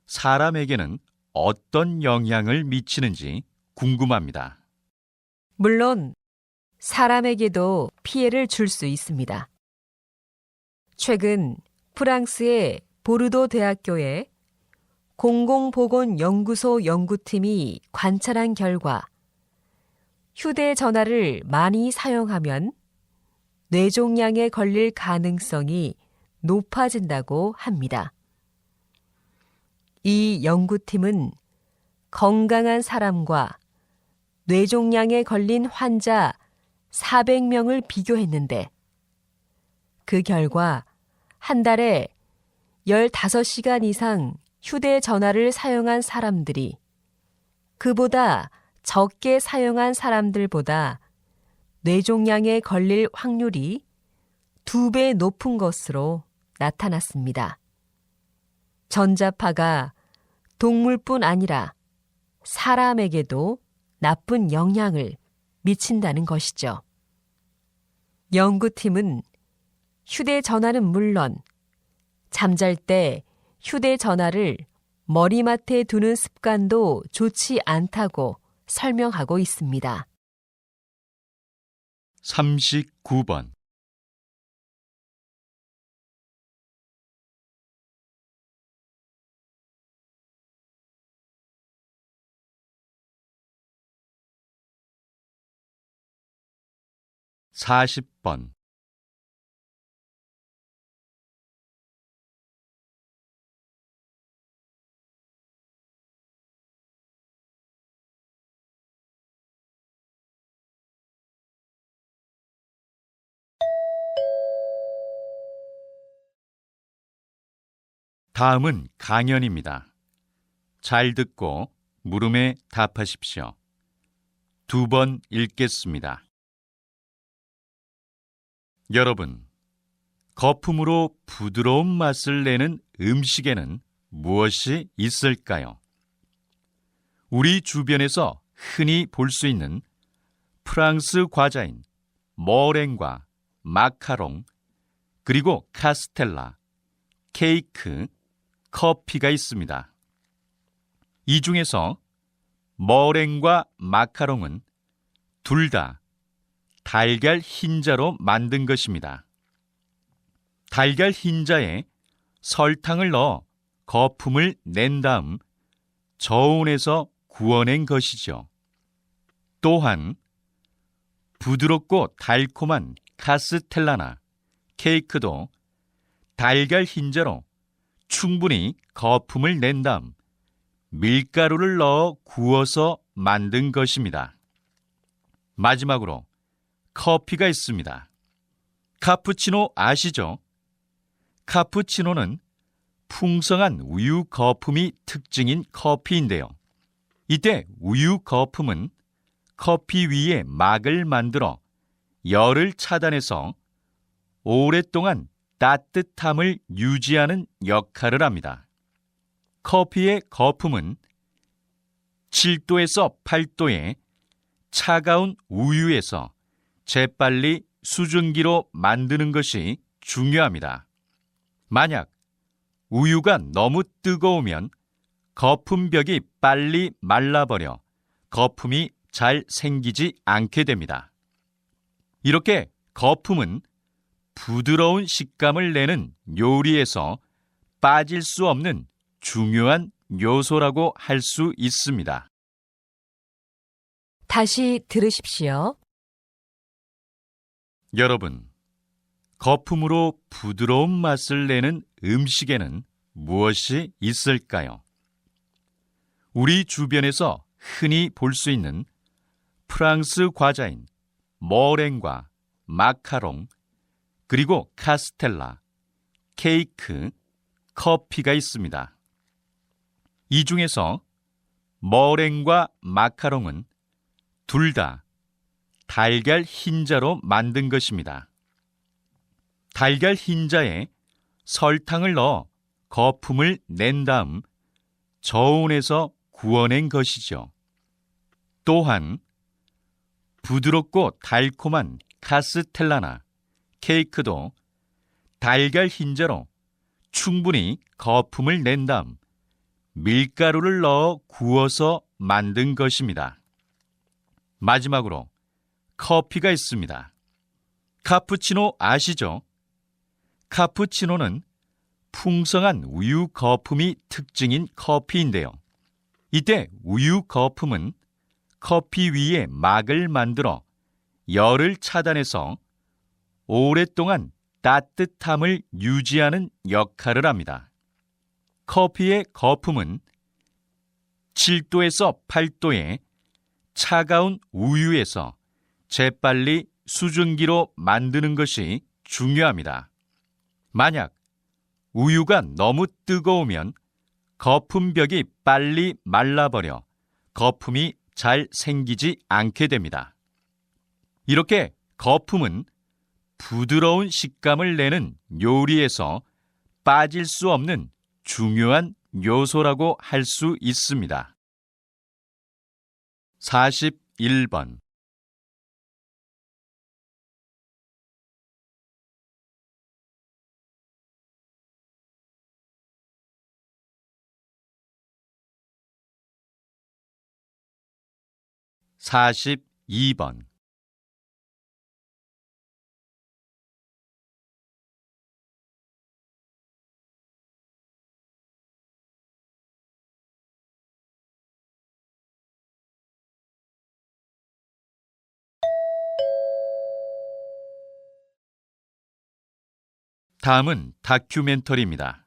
사람에게는 어떤 영향을 미치는지 궁금합니다. 물론 사람에게도 피해를 줄 수 있습니다. 최근 프랑스의 보르도 대학교의 공공보건연구소 연구팀이 관찰한 결과 휴대전화를 많이 사용하면 뇌종양에 걸릴 가능성이 높아진다고 합니다. 이 연구팀은 건강한 사람과 뇌종양에 걸린 환자 400명을 비교했는데 그 결과 한 달에 15시간 이상 휴대전화를 사용한 사람들이 그보다 적게 사용한 사람들보다 뇌종양에 걸릴 확률이 2배 높은 것으로 나타났습니다. 전자파가 동물뿐 아니라 사람에게도 나쁜 영향을 미친다는 것이죠. 연구팀은 휴대전화는 물론 잠잘 때 휴대전화를 머리맡에 두는 습관도 좋지 않다고 설명하고 있습니다. 39번. (40번) 다음은 강연입니다. 잘 듣고 물음에 답하십시오. 2번 읽겠습니다. 여러분, 거품으로 부드러운 맛을 내는 음식에는 무엇이 있을까요? 우리 주변에서 흔히 볼 수 있는 프랑스 과자인 머랭과 마카롱, 그리고 카스텔라, 케이크, 커피가 있습니다. 이 중에서 머랭과 마카롱은 둘 다 달걀 흰자로 만든 것입니다. 달걀 흰자에 설탕을 넣어 거품을 낸 다음 저온에서 구워낸 것이죠. 또한 부드럽고 달콤한 카스텔라나 케이크도 달걀 흰자로 충분히 거품을 낸 다음 밀가루를 넣어 구워서 만든 것입니다. 마지막으로 커피가 있습니다. 카푸치노 아시죠? 카푸치노는 풍성한 우유 거품이 특징인 커피인데요. 이때 우유 거품은 커피 위에 막을 만들어 열을 차단해서 오랫동안 따뜻함을 유지하는 역할을 합니다. 커피의 거품은 7도에서 8도의 차가운 우유에서 재빨리 수증기로 만드는 것이 중요합니다. 만약 우유가 너무 뜨거우면 거품벽이 빨리 말라버려 거품이 잘 생기지 않게 됩니다. 이렇게 거품은 부드러운 식감을 내는 요리에서 빠질 수 없는 중요한 요소라고 할 수 있습니다. 다시 들으십시오. 여러분, 거품으로 부드러운 맛을 내는 음식에는 무엇이 있을까요? 우리 주변에서 흔히 볼 수 있는 프랑스 과자인 머랭과 마카롱, 그리고 카스텔라, 케이크, 커피가 있습니다. 이 중에서 머랭과 마카롱은 둘 다 달걀 흰자로 만든 것입니다. 달걀 흰자에 설탕을 넣어 거품을 낸 다음 저온에서 구워낸 것이죠. 또한 부드럽고 달콤한 카스텔라나 케이크도 달걀 흰자로 충분히 거품을 낸 다음 밀가루를 넣어 구워서 만든 것입니다. 마지막으로 커피가 있습니다. 카푸치노 아시죠? 카푸치노는 풍성한 우유 거품이 특징인 커피인데요. 이때 우유 거품은 커피 위에 막을 만들어 열을 차단해서 오랫동안 따뜻함을 유지하는 역할을 합니다. 커피의 거품은 7도에서 8도의 차가운 우유에서 재빨리 수증기로 만드는 것이 중요합니다. 만약 우유가 너무 뜨거우면 거품벽이 빨리 말라버려 거품이 잘 생기지 않게 됩니다. 이렇게 거품은 부드러운 식감을 내는 요리에서 빠질 수 없는 중요한 요소라고 할 수 있습니다. 41번 42번 다음은 다큐멘터리입니다.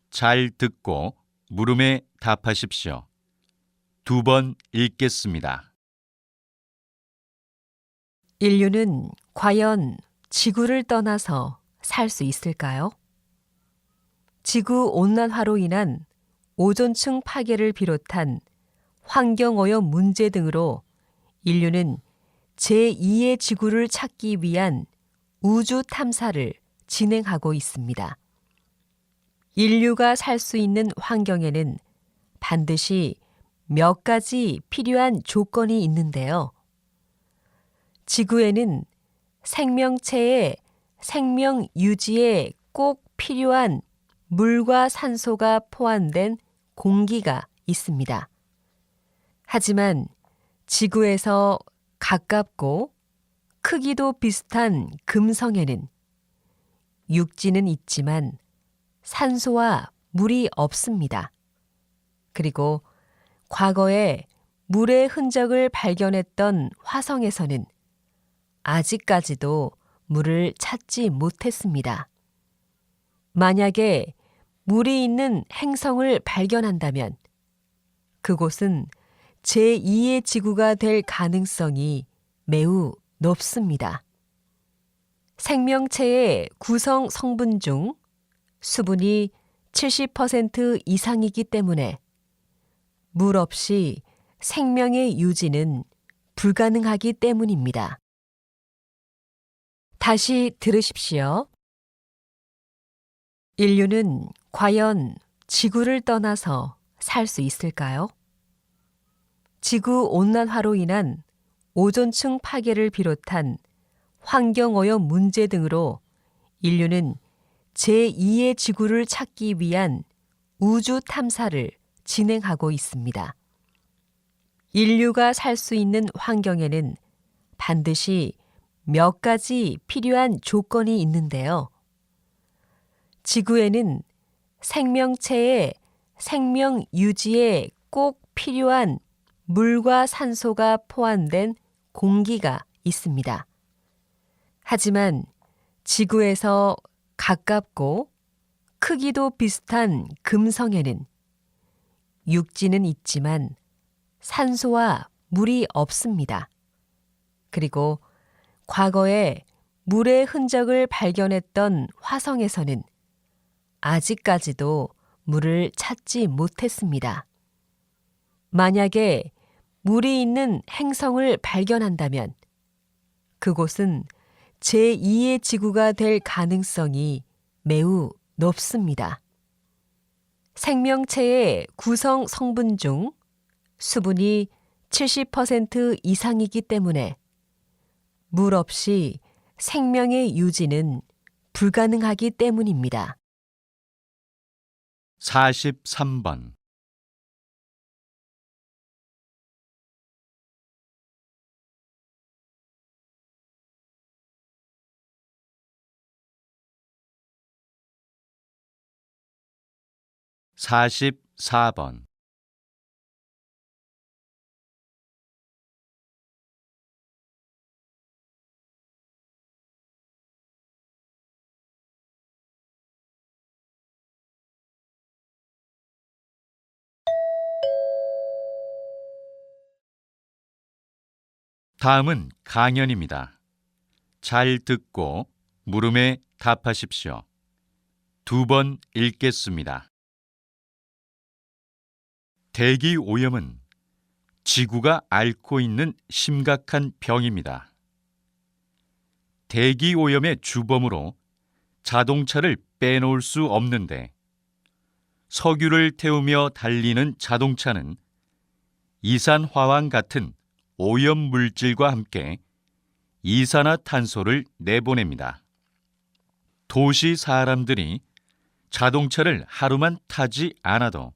잘 듣고 물음에 답하십시오. 2번 읽겠습니다. 인류는 과연 지구를 떠나서 살 수 있을까요? 지구 온난화로 인한 오존층 파괴를 비롯한 환경오염 문제 등으로 인류는 제2의 지구를 찾기 위한 우주 탐사를 진행하고 있습니다. 인류가 살 수 있는 환경에는 반드시 몇 가지 필요한 조건이 있는데요. 지구에는 생명체의 생명 유지에 꼭 필요한 물과 산소가 포함된 공기가 있습니다. 하지만 지구에서 가깝고 크기도 비슷한 금성에는 육지는 있지만 산소와 물이 없습니다. 그리고 과거에 물의 흔적을 발견했던 화성에서는 아직까지도 물을 찾지 못했습니다. 만약에 물이 있는 행성을 발견한다면 그곳은 제2의 지구가 될 가능성이 매우 높습니다. 생명체의 구성 성분 중 수분이 70% 이상이기 때문에 물 없이 생명의 유지는 불가능하기 때문입니다. 다시 들으십시오. 인류는 과연 지구를 떠나서 살 수 있을까요? 지구 온난화로 인한 오존층 파괴를 비롯한 환경오염 문제 등으로 인류는 제2의 지구를 찾기 위한 우주 탐사를 진행하고 있습니다. 인류가 살 수 있는 환경에는 반드시 몇 가지 필요한 조건이 있는데요. 지구에는 생명체의 생명 유지에 꼭 필요한 물과 산소가 포함된 공기가 있습니다. 하지만 지구에서 가깝고 크기도 비슷한 금성에는 육지는 있지만 산소와 물이 없습니다. 그리고 과거에 물의 흔적을 발견했던 화성에서는 아직까지도 물을 찾지 못했습니다. 만약에 물이 있는 행성을 발견한다면 그곳은 제2의 지구가 될 가능성이 매우 높습니다. 생명체의 구성 성분 중 수분이 70% 이상이기 때문에 물 없이 생명의 유지는 불가능하기 때문입니다. 43번. 44번. 다음은 강연입니다. 잘 듣고 물음에 답하십시오. 2번 읽겠습니다. 대기 오염은 지구가 앓고 있는 심각한 병입니다. 대기 오염의 주범으로 자동차를 빼놓을 수 없는데 석유를 태우며 달리는 자동차는 이산화황 같은 오염 물질과 함께 이산화탄소를 내보냅니다. 도시 사람들이 자동차를 하루만 타지 않아도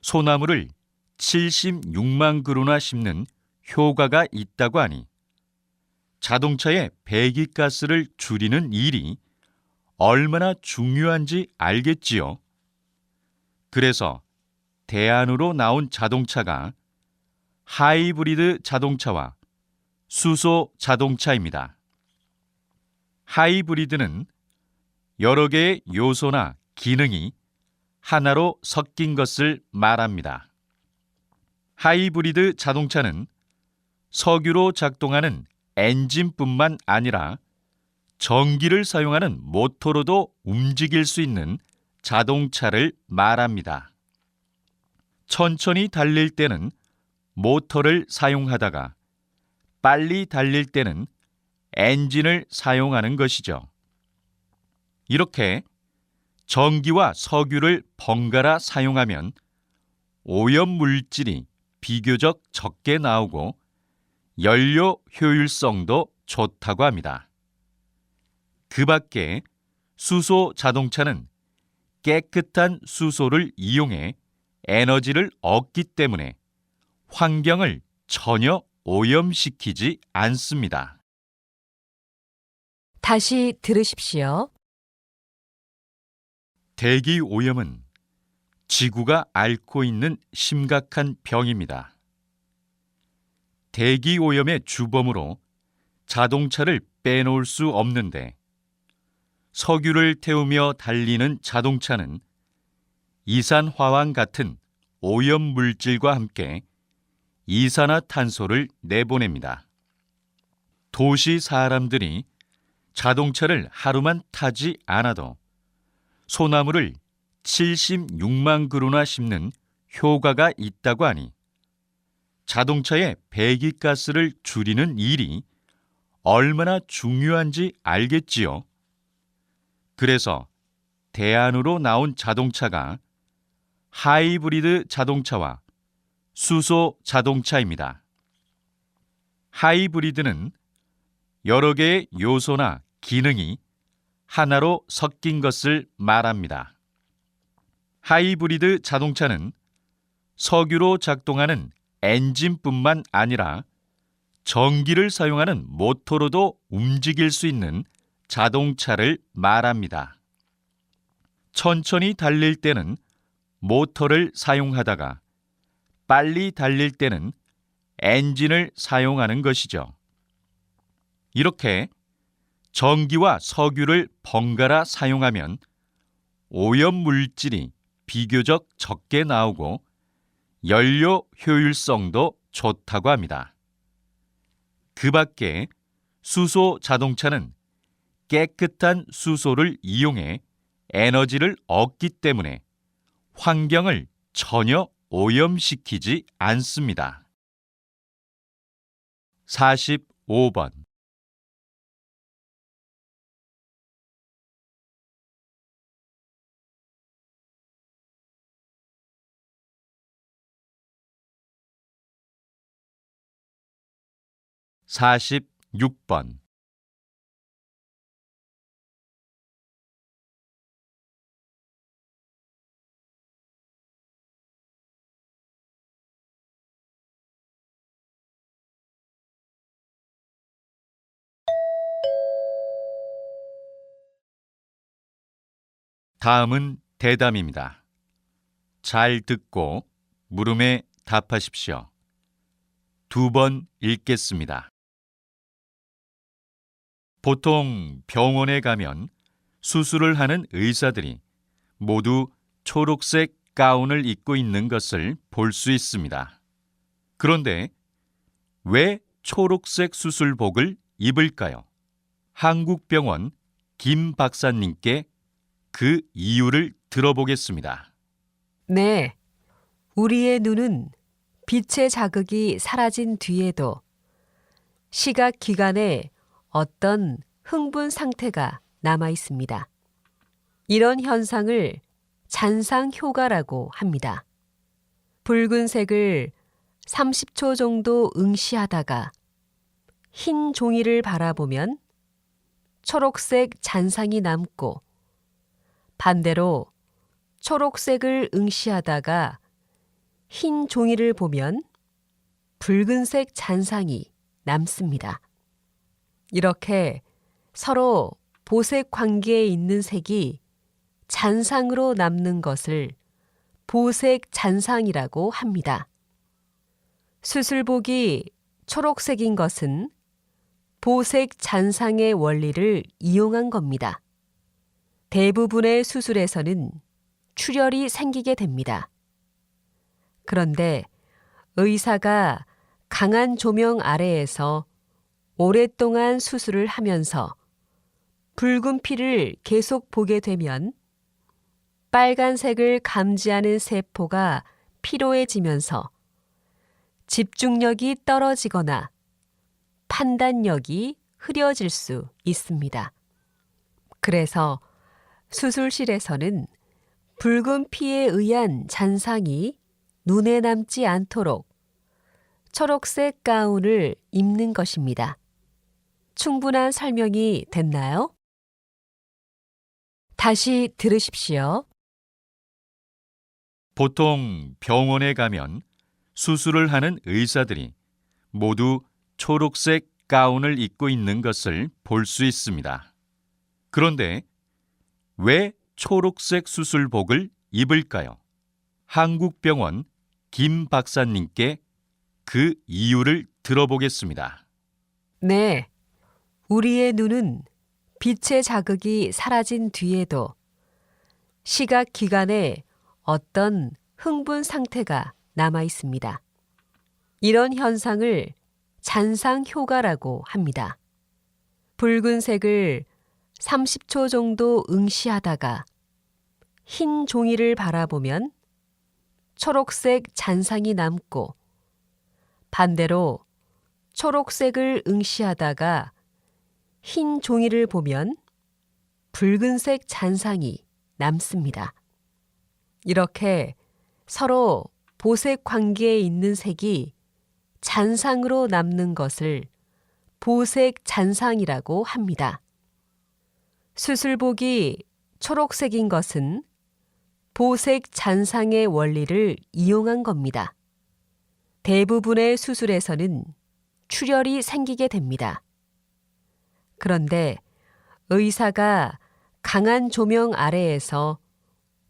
소나무를 76만 그루나 심는 효과가 있다고 하니 자동차의 배기가스를 줄이는 일이 얼마나 중요한지 알겠지요. 그래서 대안으로 나온 자동차가 하이브리드 자동차와 수소 자동차입니다. 하이브리드는 여러 개의 요소나 기능이 하나로 섞인 것을 말합니다. 하이브리드 자동차는 석유로 작동하는 엔진뿐만 아니라 전기를 사용하는 모터로도 움직일 수 있는 자동차를 말합니다. 천천히 달릴 때는 모터를 사용하다가 빨리 달릴 때는 엔진을 사용하는 것이죠. 이렇게 전기와 석유를 번갈아 사용하면 오염 물질이 비교적 적게 나오고 연료 효율성도 좋다고 합니다. 그 밖에 수소 자동차는 깨끗한 수소를 이용해 에너지를 얻기 때문에 환경을 전혀 오염시키지 않습니다. 다시 들으십시오. 대기 오염은 지구가 앓고 있는 심각한 병입니다. 대기 오염의 주범으로 자동차를 빼놓을 수 없는데 석유를 태우며 달리는 자동차는 이산화황 같은 오염 물질과 함께 이산화탄소를 내보냅니다. 도시 사람들이 자동차를 하루만 타지 않아도 소나무를 76만 그루나 심는 효과가 있다고 하니 자동차의 배기가스를 줄이는 일이 얼마나 중요한지 알겠지요. 그래서 대안으로 나온 자동차가 하이브리드 자동차와 수소 자동차입니다. 하이브리드는 여러 개의 요소나 기능이 하나로 섞인 것을 말합니다. 하이브리드 자동차는 석유로 작동하는 엔진뿐만 아니라 전기를 사용하는 모터로도 움직일 수 있는 자동차를 말합니다. 천천히 달릴 때는 모터를 사용하다가 빨리 달릴 때는 엔진을 사용하는 것이죠. 이렇게 전기와 석유를 번갈아 사용하면 오염 물질이 비교적 적게 나오고 연료 효율성도 좋다고 합니다. 그 밖에 수소 자동차는 깨끗한 수소를 이용해 에너지를 얻기 때문에 환경을 전혀 오염시키지 않습니다. 45번. (46번) 다음은 대담입니다. 잘 듣고 물음에 답하십시오. 2번 읽겠습니다. 보통 병원에 가면 수술을 하는 의사들이 모두 초록색 가운을 입고 있는 것을 볼 수 있습니다. 그런데 왜 초록색 수술복을 입을까요? 한국병원 김 박사님께 그 이유를 들어보겠습니다. 네, 우리의 눈은 빛의 자극이 사라진 뒤에도 시각 기관에 어떤 흥분 상태가 남아 있습니다. 이런 현상을 잔상 효과라고 합니다. 붉은색을 30초 정도 응시하다가 흰 종이를 바라보면 초록색 잔상이 남고, 반대로 초록색을 응시하다가 흰 종이를 보면 붉은색 잔상이 남습니다. 이렇게 서로 보색 관계에 있는 색이 잔상으로 남는 것을 보색 잔상이라고 합니다. 수술복이 초록색인 것은 보색 잔상의 원리를 이용한 겁니다. 대부분의 수술에서는 출혈이 생기게 됩니다. 그런데 의사가 강한 조명 아래에서 오랫동안 수술을 하면서 붉은 피를 계속 보게 되면 빨간색을 감지하는 세포가 피로해지면서 집중력이 떨어지거나 판단력이 흐려질 수 있습니다. 그래서 수술실에서는 붉은 피에 의한 잔상이 눈에 남지 않도록 초록색 가운을 입는 것입니다. 충분한 설명이 됐나요? 다시 들으십시오. 보통 병원에 가면 수술을 하는 의사들이 모두 초록색 가운을 입고 있는 것을 볼 수 있습니다. 그런데 왜 초록색 수술복을 입을까요? 한국병원 김 박사님께 그 이유를 들어보겠습니다. 네, 우리의 눈은 빛의 자극이 사라진 뒤에도 시각 기관에 어떤 흥분 상태가 남아 있습니다. 이런 현상을 잔상 효과라고 합니다. 붉은색을 30초 정도 응시하다가 흰 종이를 바라보면 초록색 잔상이 남고, 반대로 초록색을 응시하다가 흰 종이를 보면 붉은색 잔상이 남습니다. 이렇게 서로 보색 관계에 있는 색이 잔상으로 남는 것을 보색 잔상이라고 합니다. 수술복이 초록색인 것은 보색 잔상의 원리를 이용한 겁니다. 대부분의 수술에서는 출혈이 생기게 됩니다. 그런데 의사가 강한 조명 아래에서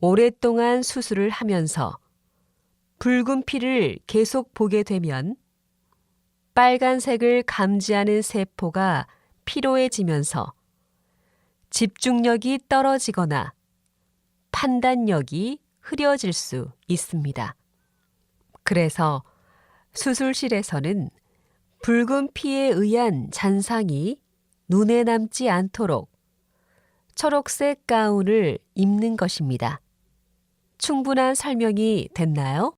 오랫동안 수술을 하면서 붉은 피를 계속 보게 되면 빨간색을 감지하는 세포가 피로해지면서 집중력이 떨어지거나 판단력이 흐려질 수 있습니다. 그래서 수술실에서는 붉은 피에 의한 잔상이 눈에 남지 않도록 초록색 가운을 입는 것입니다. 충분한 설명이 됐나요?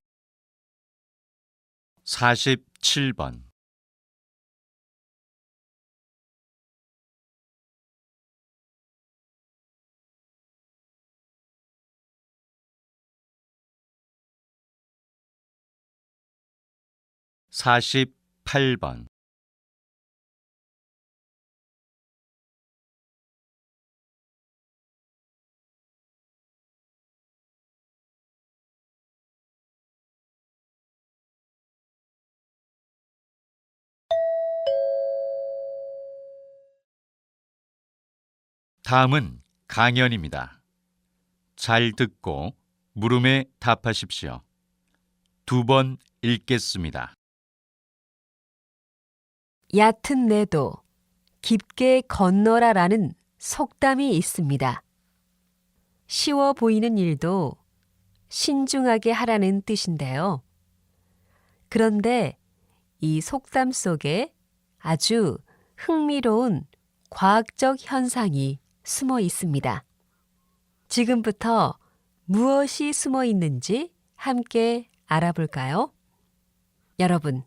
47번. 사십팔 번. 다음은 강연입니다. 잘 듣고 물음에 답하십시오. 2번 읽겠습니다. 얕은 내도 깊게 건너라라는 속담이 있습니다. 쉬워 보이는 일도 신중하게 하라는 뜻인데요. 그런데 이 속담 속에 아주 흥미로운 과학적 현상이 숨어 있습니다. 지금부터 무엇이 숨어 있는지 함께 알아볼까요? 여러분,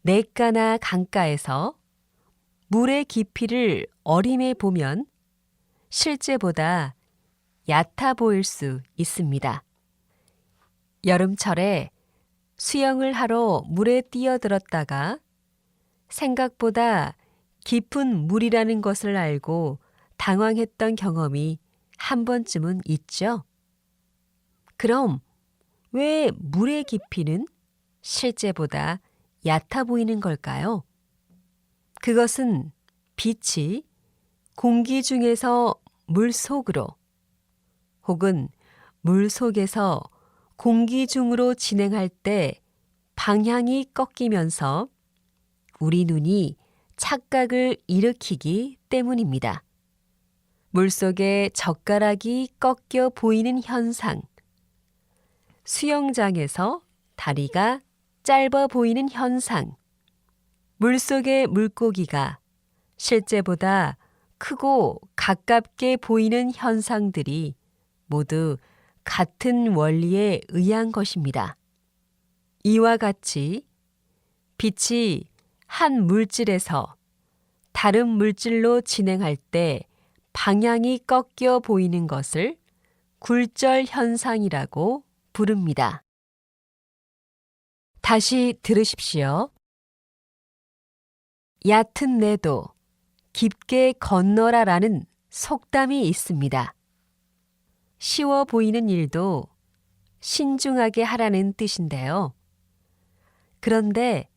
냇가나 강가에서 물의 깊이를 어림해 보면 실제보다 얕아 보일 수 있습니다. 여름철에 수영을 하러 물에 뛰어들었다가 생각보다 깊은 물이라는 것을 알고 당황했던 경험이 한 번쯤은 있죠. 그럼 왜 물의 깊이는 실제보다 얕아 보이는 걸까요? 그것은 빛이 공기 중에서 물 속으로 혹은 물 속에서 공기 중으로 진행할 때 방향이 꺾이면서 우리 눈이 착각을 일으키기 때문입니다. 물속에 젓가락이 꺾여 보이는 현상, 수영장에서 다리가 짧아 보이는 현상, 물속의 물고기가 실제보다 크고 가깝게 보이는 현상들이 모두 같은 원리에 의한 것입니다. 이와 같이 빛이 한 물질에서 다른 물질로 진행할 때 방향이 꺾여 보이는 것을 굴절 현상이라고 부릅니다. 다시 들으십시오. 얕은 내도 깊게 건너라라는 속담이 있습니다. 쉬워 보이는 일도 신중하게 하라는 뜻인데요. 그런데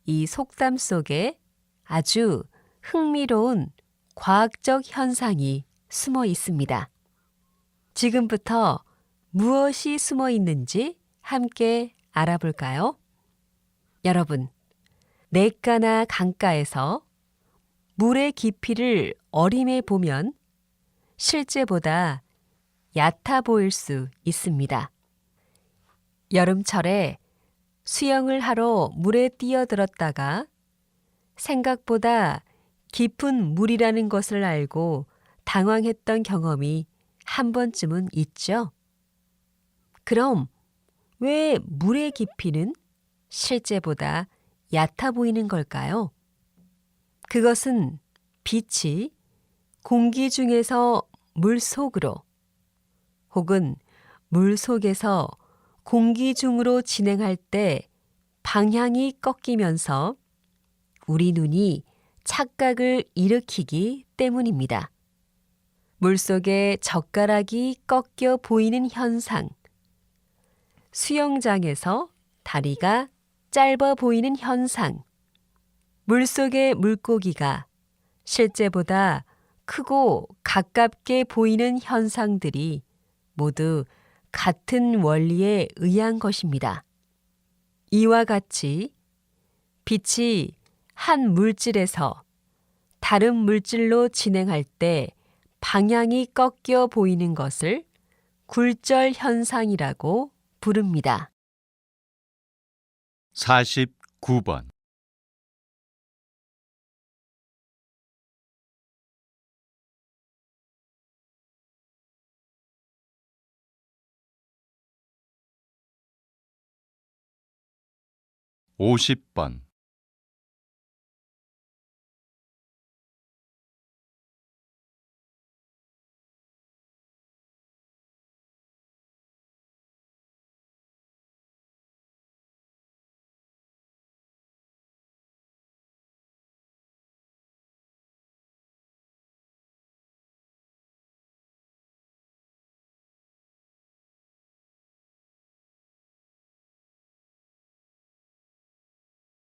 이 속담 속에 아주 흥미로운 과학적 현상이 숨어 있습니다. 지금부터 무엇이 숨어 있는지 함께 알아볼까요? 여러분, 냇가나 강가에서 물의 깊이를 어림해 보면 실제보다 얕아 보일 수 있습니다. 여름철에 수영을 하러 물에 뛰어들었다가 생각보다 깊은 물이라는 것을 알고 당황했던 경험이 한 번쯤은 있죠. 그럼 왜 물의 깊이는 실제보다 얕아 보이는 걸까요? 그것은 빛이 공기 중에서 물 속으로 혹은 물 속에서 공기 중으로 진행할 때 방향이 꺾이면서 우리 눈이 착각을 일으키기 때문입니다. 물속에 젓가락이 꺾여 보이는 현상, 수영장에서 다리가 짧아 보이는 현상, 물속의 물고기가 실제보다 크고 가깝게 보이는 현상들이 모두 같은 원리에 의한 것입니다. 이와 같이 빛이 한 물질에서 다른 물질로 진행할 때 방향이 꺾여 보이는 것을 굴절 현상이라고 부릅니다. 49번. (50번)